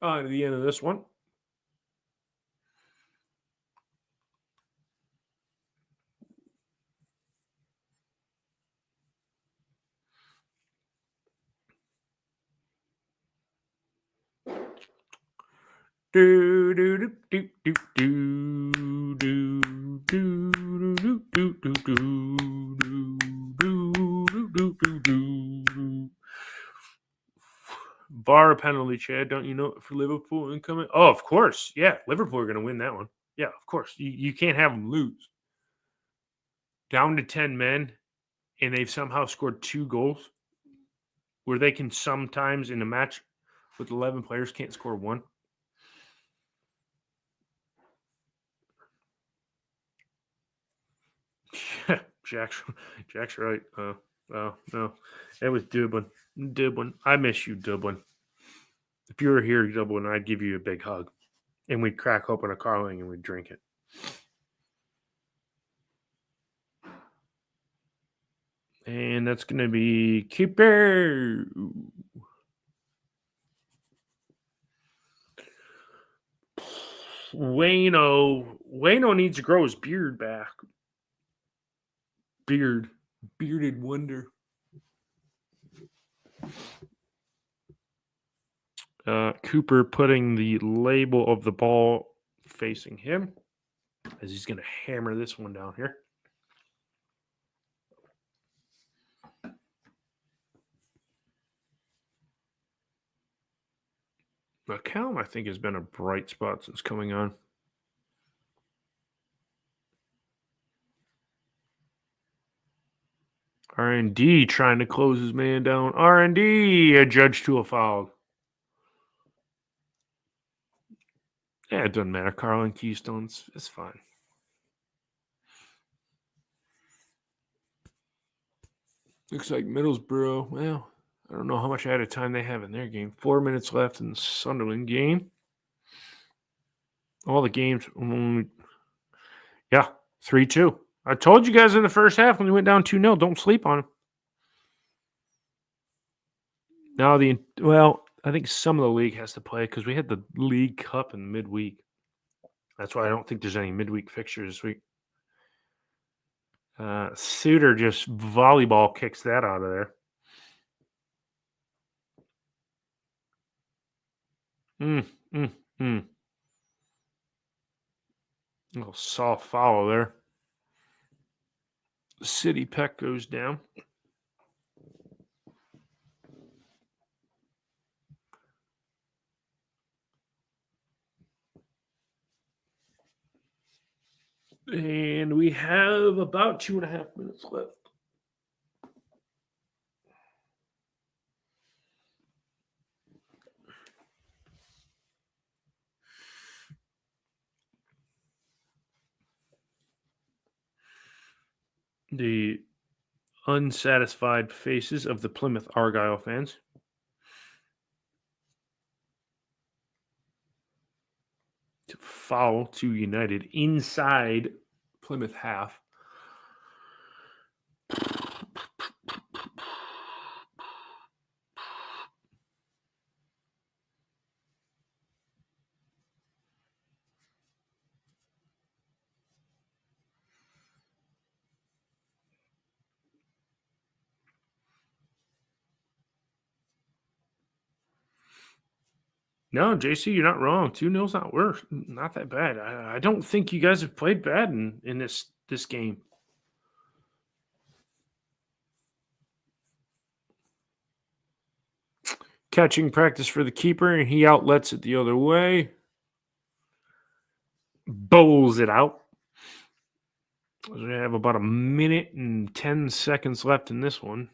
the end of this one. Do do do do do do do do do do do do do. VAR penalty, Chad. Don't you know for Liverpool incoming? Oh, of course. Yeah, Liverpool are going to win that one. Yeah, of course. You can't have them lose. Down to 10 men, and they've somehow scored 2 goals, where they can sometimes in a match with 11 players can't score 1. Jack's right. Oh no, it was Dublin. I miss you, Dublin. If you were here, Dublin, I'd give you a big hug, and we'd crack open a Carling and we'd drink it. And that's going to be keeper. Wayno needs to grow his beard back. Bearded wonder. Cooper putting the label of the ball facing him as he's going to hammer this one down here. McCallum, I think, has been a bright spot since coming on. R&D trying to close his man down. R&D adjudged to a foul. Yeah, it doesn't matter. Carlin Keystones, it's fine. Looks like Middlesbrough. Well, I don't know how much added time they have in their game. 4 minutes left in the Sunderland game. All the games. Yeah, 3-2. I told you guys in the first half when we went down 2-0, don't sleep on them. Now, I think some of the league has to play because we had the League Cup in midweek. That's why I don't think there's any midweek fixtures this week. Suter just volleyball kicks that out of there. A little soft foul there. City Peck goes down. And we have about 2.5 minutes left. The unsatisfied faces of the Plymouth Argyle fans. Foul to United inside Plymouth half. No, JC, you're not wrong. 2-0's not worse. Not that bad. I don't think you guys have played bad in this game. Catching practice for the keeper, and he outlets it the other way. Bowls it out. We have about 1 minute and 10 seconds left in this one.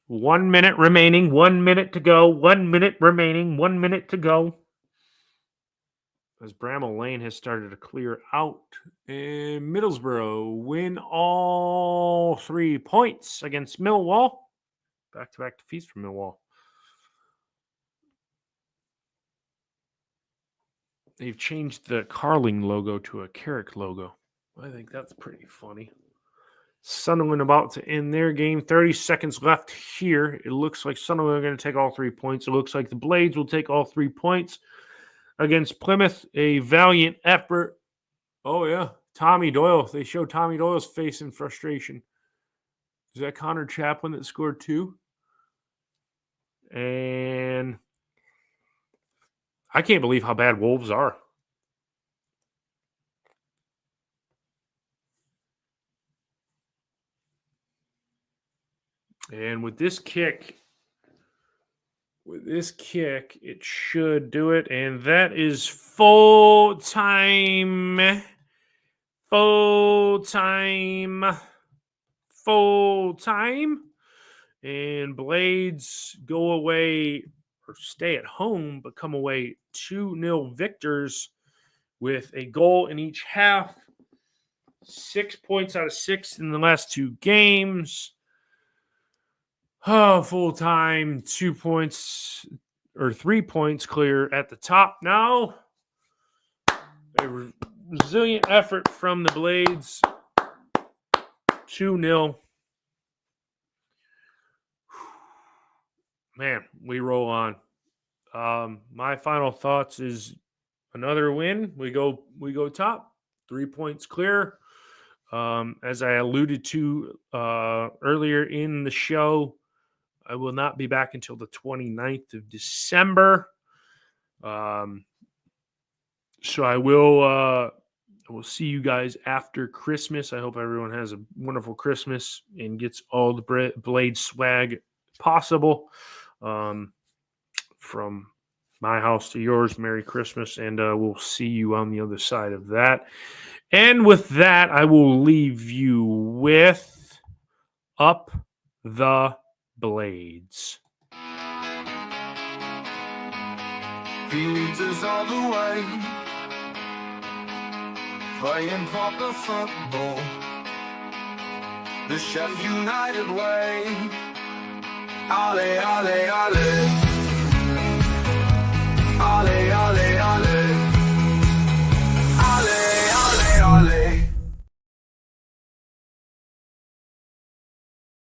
1 minute remaining. 1 minute to go. 1 minute remaining. 1 minute to go. As Bramall Lane has started to clear out. And Middlesbrough win all 3 points against Millwall. Back-to-back defeats for Millwall. They've changed the Carling logo to a Carrick logo. I think that's pretty funny. Sunderland about to end their game. 30 seconds left here. It looks like Sunderland are going to take all 3 points. It looks like the Blades will take all 3 points against Plymouth. A valiant effort. Oh, yeah. Tommy Doyle. They show Tommy Doyle's face in frustration. Is that Connor Chaplin that scored 2? And I can't believe how bad Wolves are. And with this kick, it should do it. And that is full time. Full time. Full time. And Blades go away or stay at home, but come away 2-0 victors with a goal in each half. 6 points out of 6 in the last 2 games. Oh, full time, 2 points or 3 points clear at the top now. A resilient effort from the Blades. 2-0. Man, we roll on. My final thoughts is another win. We go top. 3 points clear. As I alluded to earlier in the show, I will not be back until the 29th of December. So I will see you guys after Christmas. I hope everyone has a wonderful Christmas and gets all the Blade swag possible. From my house to yours, Merry Christmas, and we'll see you on the other side of that. And with that, I will leave you with Up the Blades. He leads us all the way, playing proper football, the Sheff United way. Ole, ole, ole.